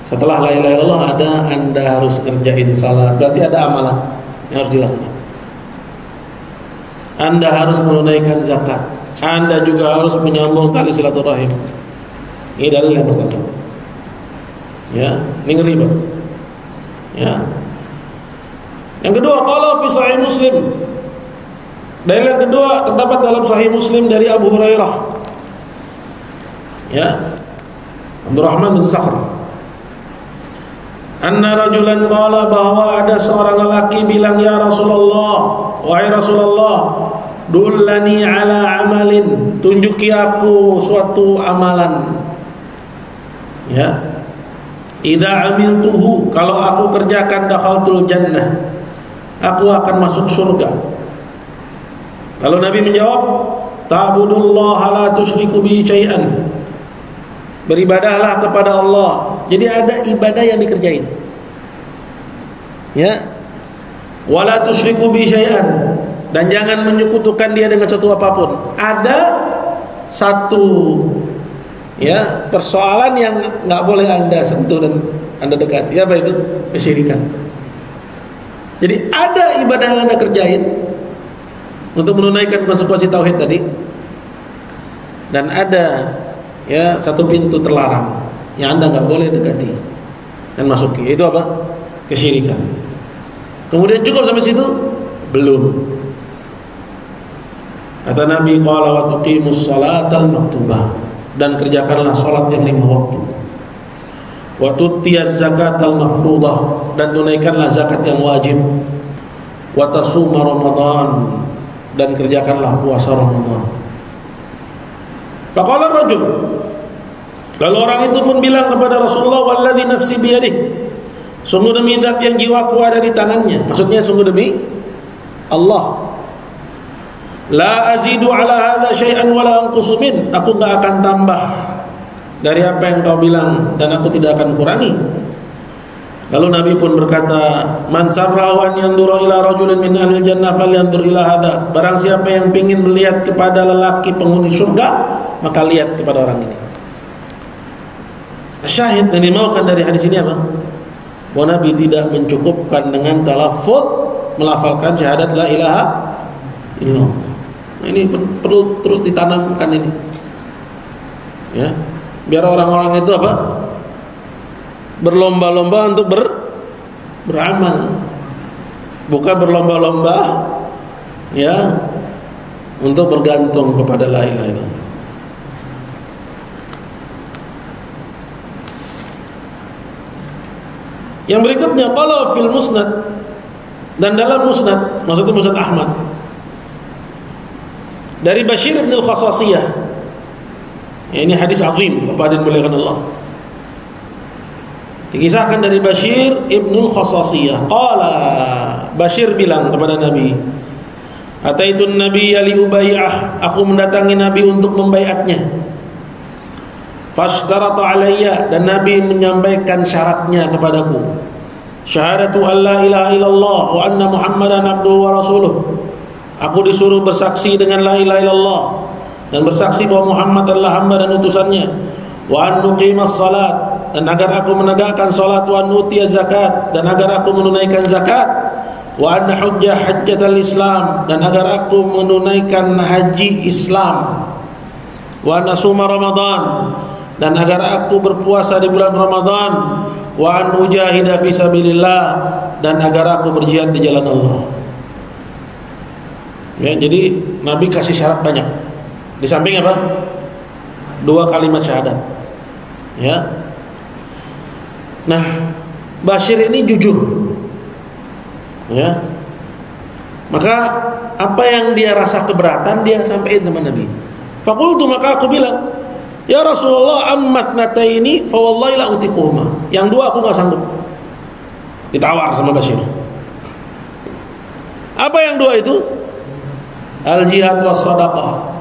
setelah la ilaha illallah ada, Anda harus ngerjain salat. Berarti ada amalan yang harus dilakukan. Anda harus menunaikan zakat. Anda juga harus menyambung tali silaturahim. Ini dalil yang pertama. Ya, ini ngeri Pak. Ya. Yang kedua, kalau fi sahih Muslim, Dalil yang kedua terdapat dalam Sahih Muslim dari Abu Hurairah. Ya. Abdurrahman bin Sakhr. Anna rajulan qala, bahwa ada seorang lelaki bilang, ya Rasulullah, wahai Rasulullah, dullani ala amalin, tunjuki aku suatu amalan. Ya. Idza amiltuhu, kalau aku kerjakan dakhaltul jannah, aku akan masuk surga. Lalu Nabi menjawab, ta'budullaha la tusyriku bihi syai'an, beribadahlah kepada Allah. Jadi ada ibadah yang dikerjain. Ya. Wala tusyriku bihi syai'an, dan jangan menyekutukan dia dengan sesuatu apapun. Ada satu persoalan yang nggak boleh Anda sentuh dan Anda dekati. Apa itu? Kesyirikan. Jadi ada ibadah yang Anda kerjain untuk menunaikan konsekuensi tauhid tadi, dan ada satu pintu terlarang yang Anda nggak boleh dekati dan masuki. Itu apa? Kesyirikan. Kemudian cukup sampai situ? Belum. Kata Nabi, qala wa tuqimus salatal maktubah, dan kerjakanlah salat yang 5 waktu. Wa tutiyaz zakatal mafruḍah, dan tunaikanlah zakat yang wajib. Wa tasuma Ramadan, dan kerjakanlah puasa Ramadan. Faqala ar-rajul, lalu orang itu pun bilang kepada Rasulullah, walladzi nafsi biyadih, sungguh demi zat yang jiwaku ada di tangannya. Maksudnya sungguh demi Allah, la azidu ala hadza syai'an wala anqusu min, aku enggak akan tambah dari apa yang kau bilang, dan aku tidak akan kurangi. Lalu Nabi pun berkata, man sarrahu an yanzura ila rajulin min ahli jannah falyanzur ila hadza, barang siapa yang ingin melihat kepada lelaki penghuni surga, maka lihat kepada orang ini. Syahid yang dimaukan dari hadis ini apa? Bahwa Nabi tidak mencukupkan dengan talaffuz melafalkan syahadat la ilaha illallah. Nah, ini perlu terus ditanamkan ini, ya, biar orang-orang itu apa? Berlomba-lomba untuk beramal, bukan berlomba-lomba untuk bergantung kepada la ilaha illallah. Yang berikutnya, qala fil musnad, dan dalam musnad, maksudnya musnad Ahmad, dari Bashir ibn al-Khasasiyah. Ini hadis azim, Bapak dan muliakan Allah. Dikisahkan dari Bashir ibn al-Khasasiyah. Qala, Bashir bilang kepada Nabi, ataitun nabiyya li ubay'ah, aku mendatangi Nabi untuk membaiatnya. Fashtarata alayya, dan Nabi menyampaikan syaratnya kepadaku. Syahadatu an la ilaha illallah wa anna Muhammadan abduhu wa rasuluh. Aku disuruh bersaksi dengan la ilaha illallah, dan bersaksi bahwa Muhammad adalah hamba dan utusannya. Wa an nuqimas salat, dan agar aku menegakkan salat. Wa an nutiyaz zakat, dan agar aku menunaikan zakat. Wa an hujjah hajjatal Islam, dan agar aku menunaikan haji Islam. Wa an nasuma Ramadan, dan agar aku berpuasa di bulan Ramadan. Wa an ujahida fi sabilillah, dan agar aku berjihad di jalan Allah. Ya, jadi Nabi kasih syarat banyak. Di samping apa? 2 kalimat syahadat. Ya. Nah, Bashir ini jujur. Ya. Maka apa yang dia rasa keberatan dia sampaikan sama Nabi. Faqultu, maka aku bilang, ya Rasulullah, ammat nataini fa wallahi la utiquhuma. Yang 2 aku enggak sanggup. Ditawar sama Bashir. Apa yang 2 itu? Al-jihad was sadaqah.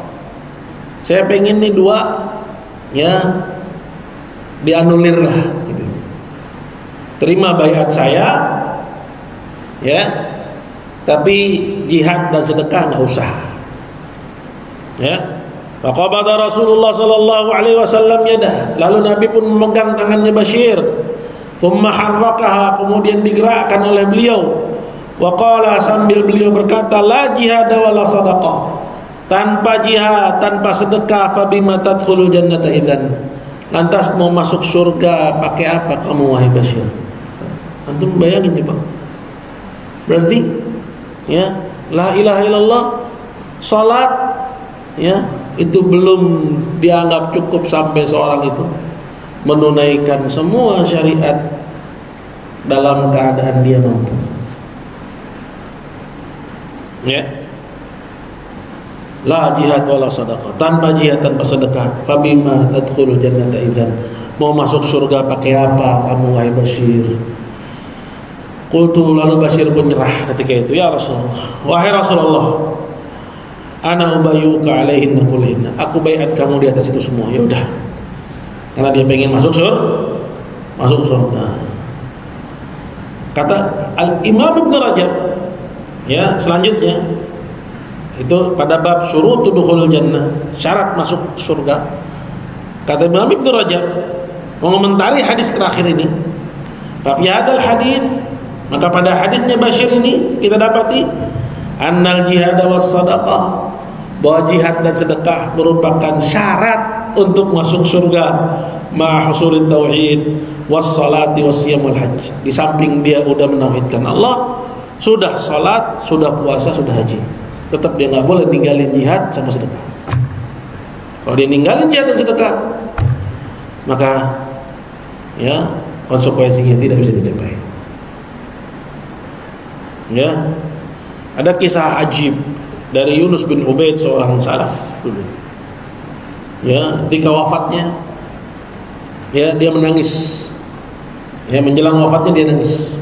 Saya pengen nih 2 dianulir lah gitu. Terima baiat saya, ya, tapi jihad dan sedekah enggak usah. Ya. Faqabada Rasulullah sallallahu alaihi wasallam yadah. Lalu Nabi pun memegang tangannya Bashir. Thumma harrakaha, kemudian digerakkan oleh beliau. Wa qala, sambil beliau berkata, la jihad wa la sadaqah. Tanpa jihad, tanpa sedekah, fa bima tadkhulul jannata idzan. Lantas mau masuk surga pakai apa kamu wahai Bashir? Antum bayangin coba. Berarti la ilaha illallah Salat ya itu belum dianggap cukup sampai seorang itu menunaikan semua syariat dalam keadaan dia mampu. Ya. La jihad wala sadaqah. Tanpa jihad, tanpa sedekah, fabima tadkhulul jannata idzan. Mau masuk surga pakai apa kamu wahai Bashir? Qultu, lalu Bashir pun nyerah ketika itu, ya Rasulullah, wahai Rasulullah, ana ubayyuka alaihinna kullihinna. Aku baiat kamu di atas itu semua. Ya udah. Karena dia pengen masuk surga. Kata Al-Imam Ibn Rajab, ya, selanjutnya itu pada bab syurutu dukhul jannah, syarat masuk surga. Kata Imam Ibn Rajab mengomentari hadis terakhir ini, fa fi hadzal hadis, maka pada hadisnya Bashir ini kita dapati annal jihad was sadaqah, bahwa jihad dan sedekah merupakan syarat untuk masuk surga, ma husulit tauhid was salati was siyam wal hajj. Di samping dia udah menauhidkan Allah, sudah salat, sudah puasa, sudah haji, tetap dia nggak boleh ninggalin jihad sama sedekah. Kalau dia ninggalin jihad dan sedekah, maka ya konsekuensinya tidak bisa dicapai. Ya, ada kisah ajib dari Yunus bin Ubaid, seorang salaf dulu. Ya, ketika wafatnya, ya dia menangis. Ya, menjelang wafatnya dia nangis.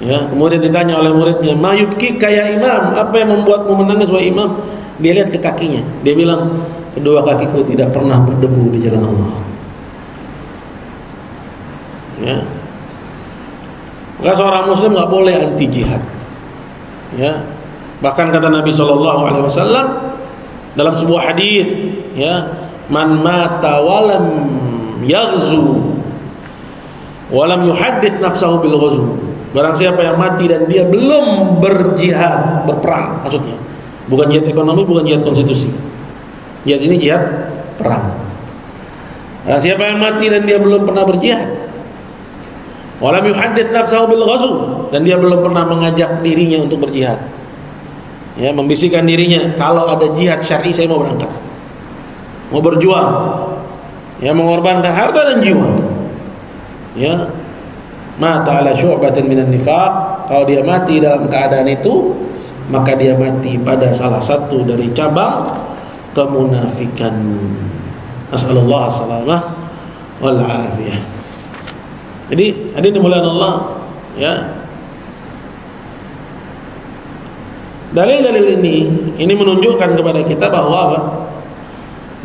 Ya, kemudian ditanya oleh muridnya, "Mayubki kaya imam, apa yang membuatmu menangis wahai imam?" Dia lihat ke kakinya. Dia bilang, "Kedua kakiku tidak pernah berdebu di jalan Allah." Ya. Maka seorang muslim nggak boleh anti jihad. Ya. Bahkan kata Nabi SAW dalam sebuah hadis, ya, man mata walam yaghzu walam yuhaddits nafsahu bil ghazw. Barang siapa yang mati dan dia belum berjihad, berperang maksudnya. Bukan jihad ekonomi, bukan jihad konstitusi. Jihad ini jihad perang. Barang siapa yang mati dan dia belum pernah berjihad, walam yuhaddits nafsahu bil ghazw, dan dia belum pernah mengajak dirinya untuk berjihad. Ya, membisikkan dirinya, kalau ada jihad syar'i saya mau berangkat, mau berjuang, ya, mengorbankan harta dan jiwa. Ya, mata ala syu'batin minan nifaq. Kalau dia mati dalam keadaan itu, maka dia mati pada salah satu dari cabang kemunafikan. Nasallallahu salamah wal afiyah. Jadi hadirin dimuliakan Allah, ya. Dalil-dalil ini menunjukkan kepada kita bahwa apa?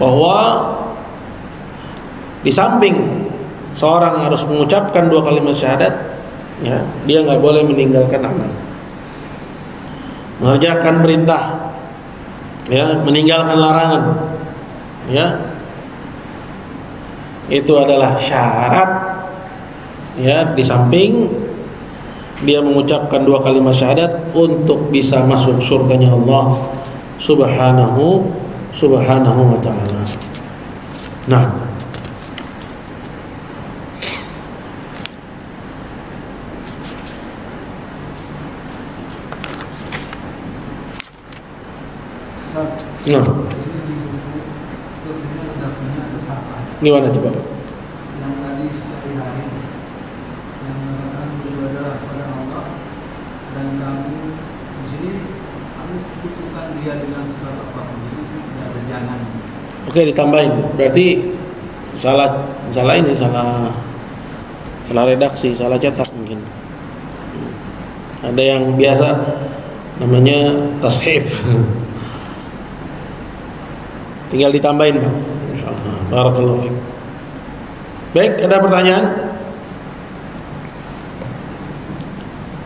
Bahwa di samping seorang harus mengucapkan 2 kalimat syahadat, ya, dia nggak boleh meninggalkan amal, mengerjakan perintah, ya, meninggalkan larangan, ya, itu adalah syarat, ya, di samping dia mengucapkan 2 kalimat syahadat untuk bisa masuk surganya Allah subhanahu wa ta'ala. Nah, gimana coba? Yang tadi saya hari yang mengatakan beribadah kepada Allah, dan kamu di sini kamu sekutukan dia dengan suatu apapun, jadi tidak ada jangan. Oke, ditambahin. Berarti salah ini, salah redaksi, salah cetak mungkin. Ada yang biasa namanya tashif. Tinggal ditambahin, Bang. Insyaallah. Barakallahu fiik. Baik, ada pertanyaan?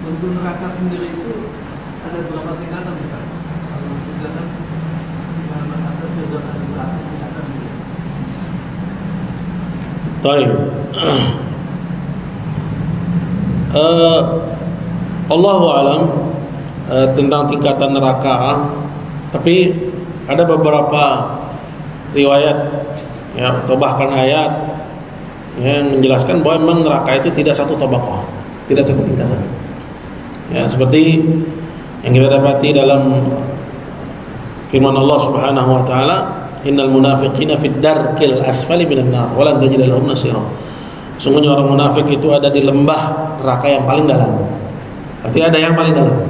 Untuk neraka sendiri itu ada berapa tingkatan besar? Kalau surga kan tingkatan atas, surga 100 tingkatan gitu. Baik. Allahu alam tentang tingkatan neraka, tapi ada beberapa riwayat, ya, atau bahkan ayat yang menjelaskan bahwa memang neraka itu tidak satu tabaqah, tidak satu tingkatan. Ya, seperti yang kita dapati dalam Firman Allah Subhanahu wa taala, innal munafiqina fid darkil asfali minan nar wa lan tajid lahum nasira. Sungguhnya orang munafik itu ada di lembah neraka yang paling dalam. Berarti ada yang paling dalam.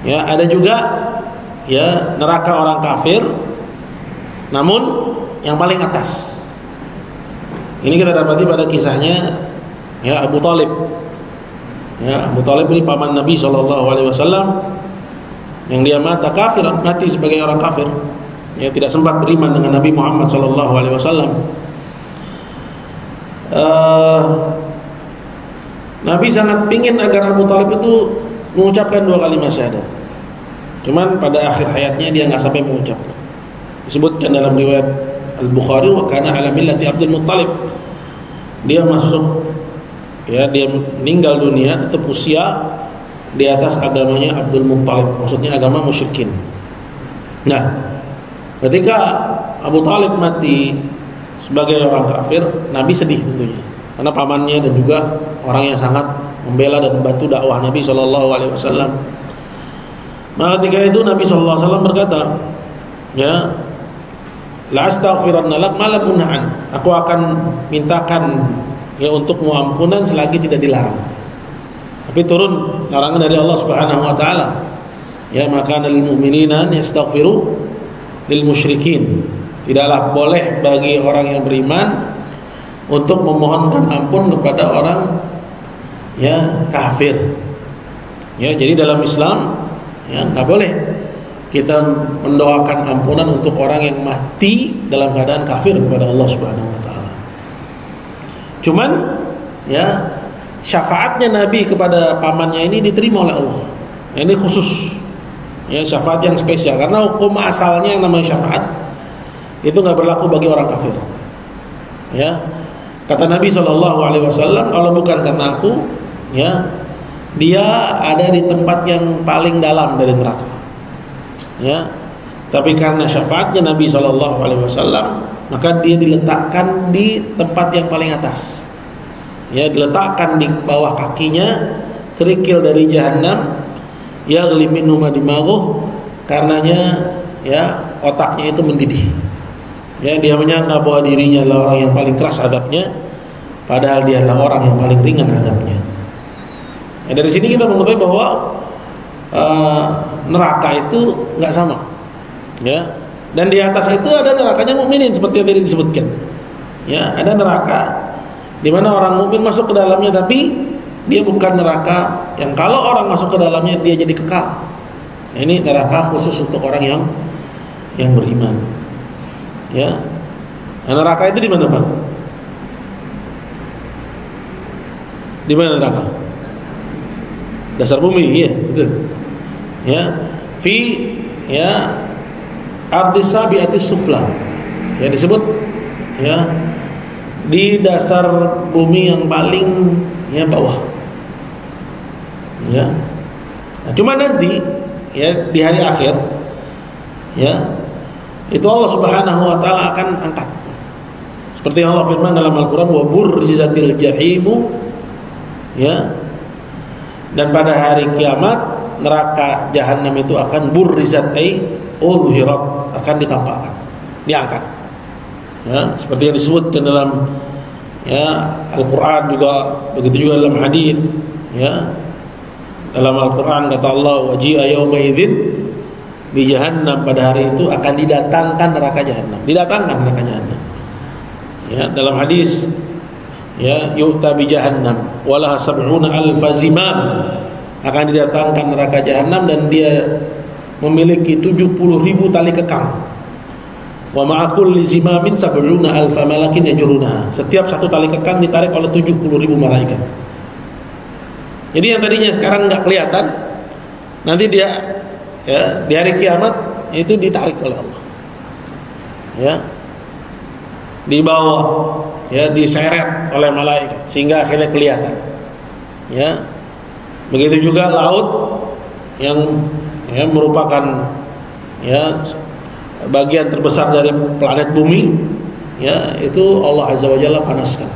Ya, ada juga ya neraka orang kafir, namun yang paling atas. Ini kita dapati pada kisahnya ya Abu Thalib. Ya, Abu Thalib ini paman Nabi SAW yang dia mati sebagai orang kafir. Ya, tidak sempat beriman dengan Nabi Muhammad SAW. Nabi sangat ingin agar Abu Thalib itu mengucapkan 2 kalimat syahadat. Cuman pada akhir hayatnya dia nggak sampai mengucapkan. Disebutkan dalam riwayat Al-Bukhari, wa kana ala millati Abdul Muttalib. Dia masuk, ya dia meninggal dunia tetap usia di atas agamanya Abdul Muttalib, maksudnya agama musyrikin. Nah, ketika Abu Thalib mati sebagai orang kafir, Nabi sedih tentunya, karena pamannya dan juga orang yang sangat membela dan membantu dakwah Nabi SAW. Maka ketika itu Nabi SAW berkata, ya, la astaghfiranna lak ma lam unhan. Aku akan mintakan ya untukmu ampunan selagi tidak dilarang. Tapi turun larangan dari Allah Subhanahu wa taala. Ya, maka lil mu'minina yastaghfiru lil musyrikin. Tidaklah boleh bagi orang yang beriman untuk memohonkan ampun kepada orang ya kafir. Ya, jadi dalam Islam ya nggak boleh kita mendoakan ampunan untuk orang yang mati dalam keadaan kafir kepada Allah Subhanahu wa taala. Cuman ya syafaatnya Nabi kepada pamannya ini diterima oleh Allah. Ini khusus. Ya, syafaat yang spesial karena hukum asalnya yang namanya syafaat itu nggak berlaku bagi orang kafir. Ya. Kata Nabi SAW, kalau bukan karena aku, ya, dia ada di tempat yang paling dalam dari neraka. Ya, tapi karena syafaatnya Nabi SAW, maka dia diletakkan di tempat yang paling atas. Ya, diletakkan di bawah kakinya kerikil dari jahanam, ya ghlimin huma dimaghuh, karenanya ya otaknya itu mendidih. Ya, dia menyangka bahwa dirinya adalah orang yang paling keras azabnya, padahal dia adalah orang yang paling ringan azabnya. Ya, dari sini kita mengetahui bahwa neraka itu nggak sama, ya. Dan di atas itu ada nerakanya mukminin seperti yang tadi disebutkan. Ya, ada neraka di mana orang mukmin masuk ke dalamnya, tapi dia bukan neraka yang kalau orang masuk ke dalamnya dia jadi kekal. Ya, ini neraka khusus untuk orang yang beriman. Ya, nah, neraka itu di mana, Pak? Di mana neraka? Dasar bumi, iya, betul. Ya, ya ardis sabiatis sufla. Ya, disebut ya di dasar bumi yang paling ya bawah. Ya. Nah, cuma nanti ya di hari akhir ya itu Allah Subhanahu wa taala akan angkat. Seperti yang Allah firman dalam Al-Qur'an, wa burrizatil jahimu, ya. Dan pada hari kiamat neraka jahanam itu akan burrizat ai udhirat, akan ditampakkan, diangkat. Ya, seperti yang disebutkan dalam ya Al-Qur'an juga, begitu juga dalam hadis, ya. Dalam Al-Qur'an kata Allah, waji'a yauma idzin di jahannam, pada hari itu akan didatangkan neraka jahanam, didatangkan neraka jahanam. Ya, dalam hadis ya yu'ta bi jahannam walaha sab'una alfa zimam, akan didatangkan neraka jahanam dan dia memiliki 70.000 tali kekang. Wa ma'a kulli zimamin sab'una alfa malakin yajrunaha, setiap satu tali kekang ditarik oleh 70.000 malaikat. Jadi yang tadinya sekarang nggak kelihatan, nanti dia ya di hari kiamat itu ditarik oleh Allah. Ya. Dibawa, ya diseret oleh malaikat sehingga akhirnya kelihatan. Ya. Begitu juga laut yang ya merupakan ya bagian terbesar dari planet bumi, ya itu Allah Azza wa Jalla panaskan.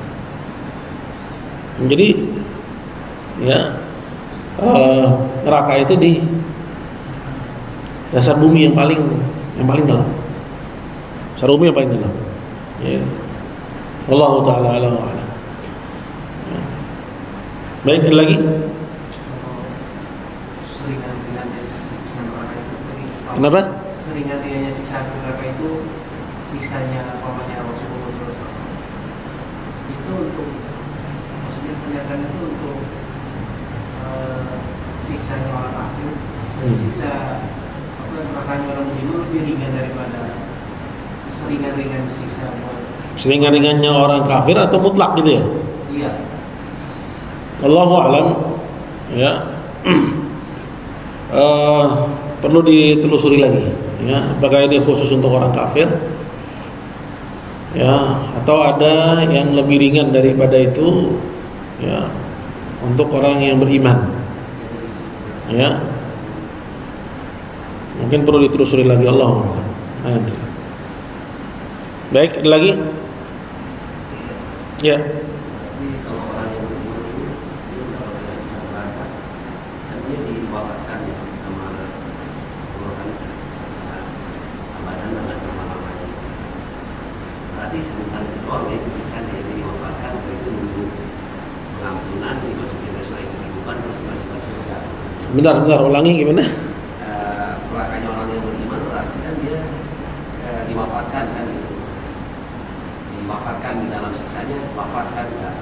Jadi ya neraka itu dasar bumi yang paling dalam. Dasar bumi yang paling dalam. Ya. Wallahu taala a'lam. Ya. Baik, ada lagi? Kenapa? Seringan-ringannya siksa neraka itu siksanya pamannya Rasulullah SAW. Itu untuk maksudnya pernyataan itu untuk siksanya orang kafir. Siksa nerakanya orang beriman lebih ringan daripada seringan-ringan siksa. Seringan-ringannya orang kafir atau mutlak gitu ya? Iya. Allahu a'lam. Ya. Perlu ditelusuri lagi, ya, apakah ini khusus untuk orang kafir, ya, atau ada yang lebih ringan daripada itu, ya, untuk orang yang beriman, ya, mungkin perlu ditelusuri lagi. Allahu a'lam. Baik, ada lagi? Ya. Kalau orang yang beriman itu dia kalau dia bisa neraka dan dia diwafatkan sama abadan nggak selama-lamanya. Berarti sebentar itu doang ya siksa dia diwafatkan itu menunggu pengampunan dimasukin sesuai kehidupan terus masuk surga. Sebentar, ulangi gimana? Pelakanya orang yang beriman berarti kan dia diwafatkan kan gitu. Diwafatkan di dalam siksanya, wafatkan nggak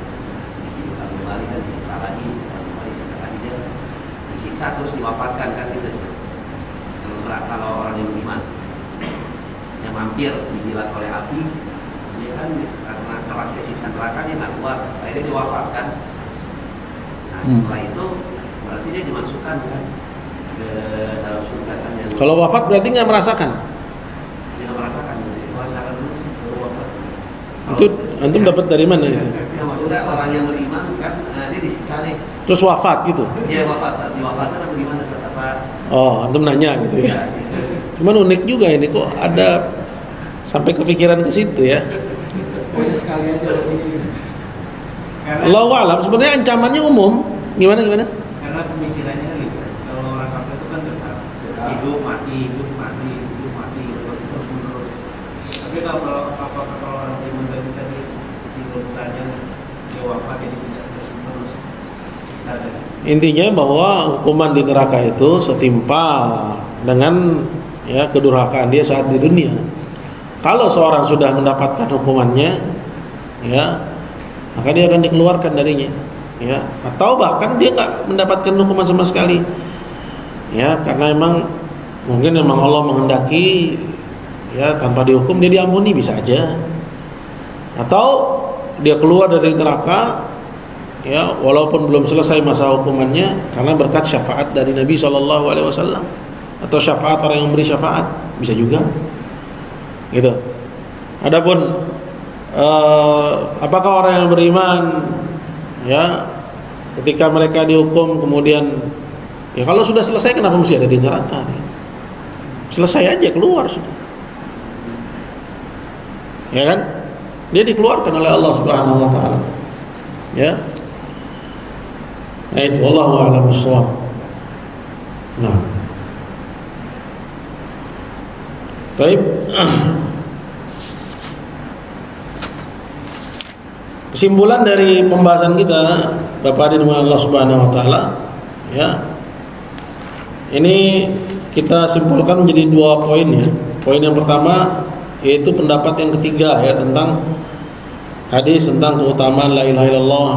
dihidupkan kembali kan disiksa lagi, kembali siksa lagi dia disiksa terus diwafatkan kan gitu. Kalau orang yang beriman yang mampir dijilat oleh api, dia kan karena kerasnya siksa neraka dia nggak kuat, akhirnya diwafatkan. Nah setelah itu berarti dia dimasukkan kan ke dalam surga kan. Kalau wafat berarti nggak merasakan? Dia merasakan dulu baru wafat. Itu antum dapat dari mana itu? Ya maksudnya orang yang beriman kan dia disiksa nih. Terus wafat gitu? Iya wafat, diwafatkan apa gimana apa? Oh, antum nanya gitu ya. Cuman unik juga ini, kok ada sampai kepikiran ke situ ya. Sekali aja berarti. Allahu a'lam, sebenarnya ancamannya umum. Gimana? Karena pemikirannya gitu. Kalau orang kafir itu kan tetap hidup mati terus menerus. Tapi kalau orang beriman tadi ditanya dia wafat jadi tidak terus menerus siksa. Intinya bahwa hukuman di neraka itu setimpal dengan ya kedurhakaan dia saat di dunia. Kalau seorang sudah mendapatkan hukumannya, ya, maka dia akan dikeluarkan darinya, ya. Atau bahkan dia nggak mendapatkan hukuman sama sekali, ya, karena mungkin Allah menghendaki, ya, tanpa dihukum dia diampuni bisa aja. Atau dia keluar dari neraka, ya, walaupun belum selesai masa hukumannya karena berkat syafaat dari Nabi SAW atau syafaat orang yang memberi syafaat, bisa juga gitu. Adapun apakah orang yang beriman, ya, ketika mereka dihukum kemudian, ya, kalau sudah selesai kenapa mesti ada di neraka? Selesai aja, keluar sudah, ya kan? Dia dikeluarkan oleh Allah Subhanahu wa taala, ya. Nah itu wallahu a'lam bishawab. Nah, baik. Kesimpulan dari pembahasan kita, Bapak dimuliakan Allah Subhanahu wa taala, ya. Ini kita simpulkan menjadi 2 poin ya. Poin yang pertama yaitu pendapat yang ketiga ya tentang hadis tentang keutamaan la ilaha illallah,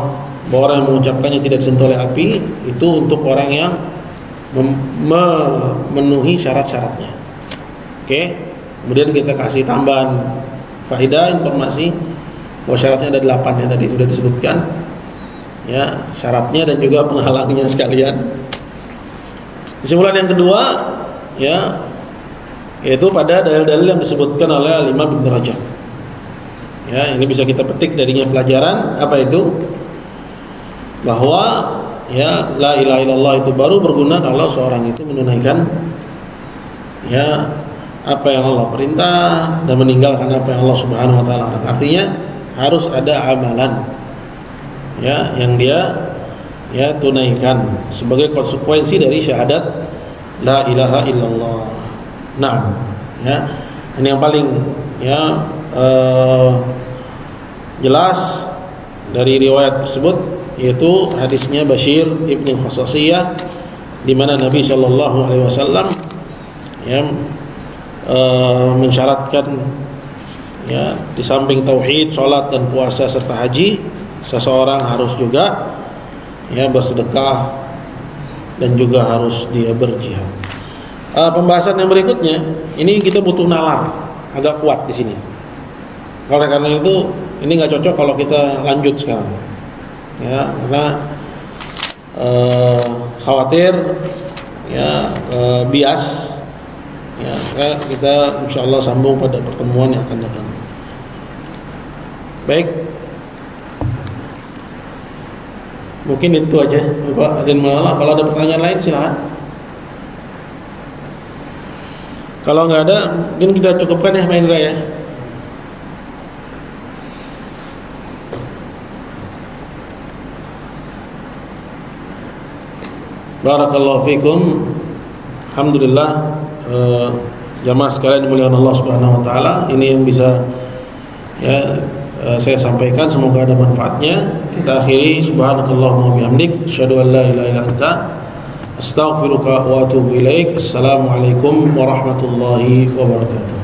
bahwa orang yang mengucapkannya tidak disentuh oleh api itu untuk orang yang memenuhi syarat-syaratnya. Oke. Kemudian kita kasih tambahan faedah informasi bahwa syaratnya ada 8 yang tadi sudah disebutkan, ya, syaratnya dan juga penghalangnya sekalian. Kesimpulan yang kedua, ya, yaitu pada dalil-dalil yang disebutkan oleh Imam Ibnu Rajab. Ya, ini bisa kita petik darinya pelajaran apa itu? Bahwa ya la ilaha illallah itu baru berguna kalau seorang itu menunaikan ya apa yang Allah perintah dan meninggalkan apa yang Allah Subhanahu wa taala larang. Artinya harus ada amalan ya yang dia tunaikan sebagai konsekuensi dari syahadat la ilaha illallah. Nah, ya, ini yang paling ya jelas dari riwayat tersebut, yaitu hadisnya Bashir ibn Khasasiyah, di mana Nabi Shallallahu Alaihi Wasallam ya mensyaratkan ya di samping tauhid, sholat dan puasa serta haji, seseorang harus juga ya bersedekah dan juga harus dia berjihad. Pembahasan yang berikutnya ini kita butuh nalar agak kuat di sini. Oleh karena itu ini nggak cocok kalau kita lanjut sekarang, ya, karena khawatir ya bias, ya, kita insya Allah sambung pada pertemuan yang akan datang. Baik, mungkin itu aja, Bapak Adin Malala. Kalau ada pertanyaan lain silakan. Kalau nggak ada, mungkin kita cukupkan ya, Pak Indra ya. Barakallahu fikum. Alhamdulillah, jamaah sekalian dimuliakan Allah Subhanahu wa taala, ini yang bisa ya saya sampaikan, semoga ada manfaatnya. Kita akhiri, subhanakallahumma wa bihamdik, asyhadu an la ilaha illa anta, astaghfiruka wa atubu ilaik. Assalamualaikum warahmatullahi wabarakatuh.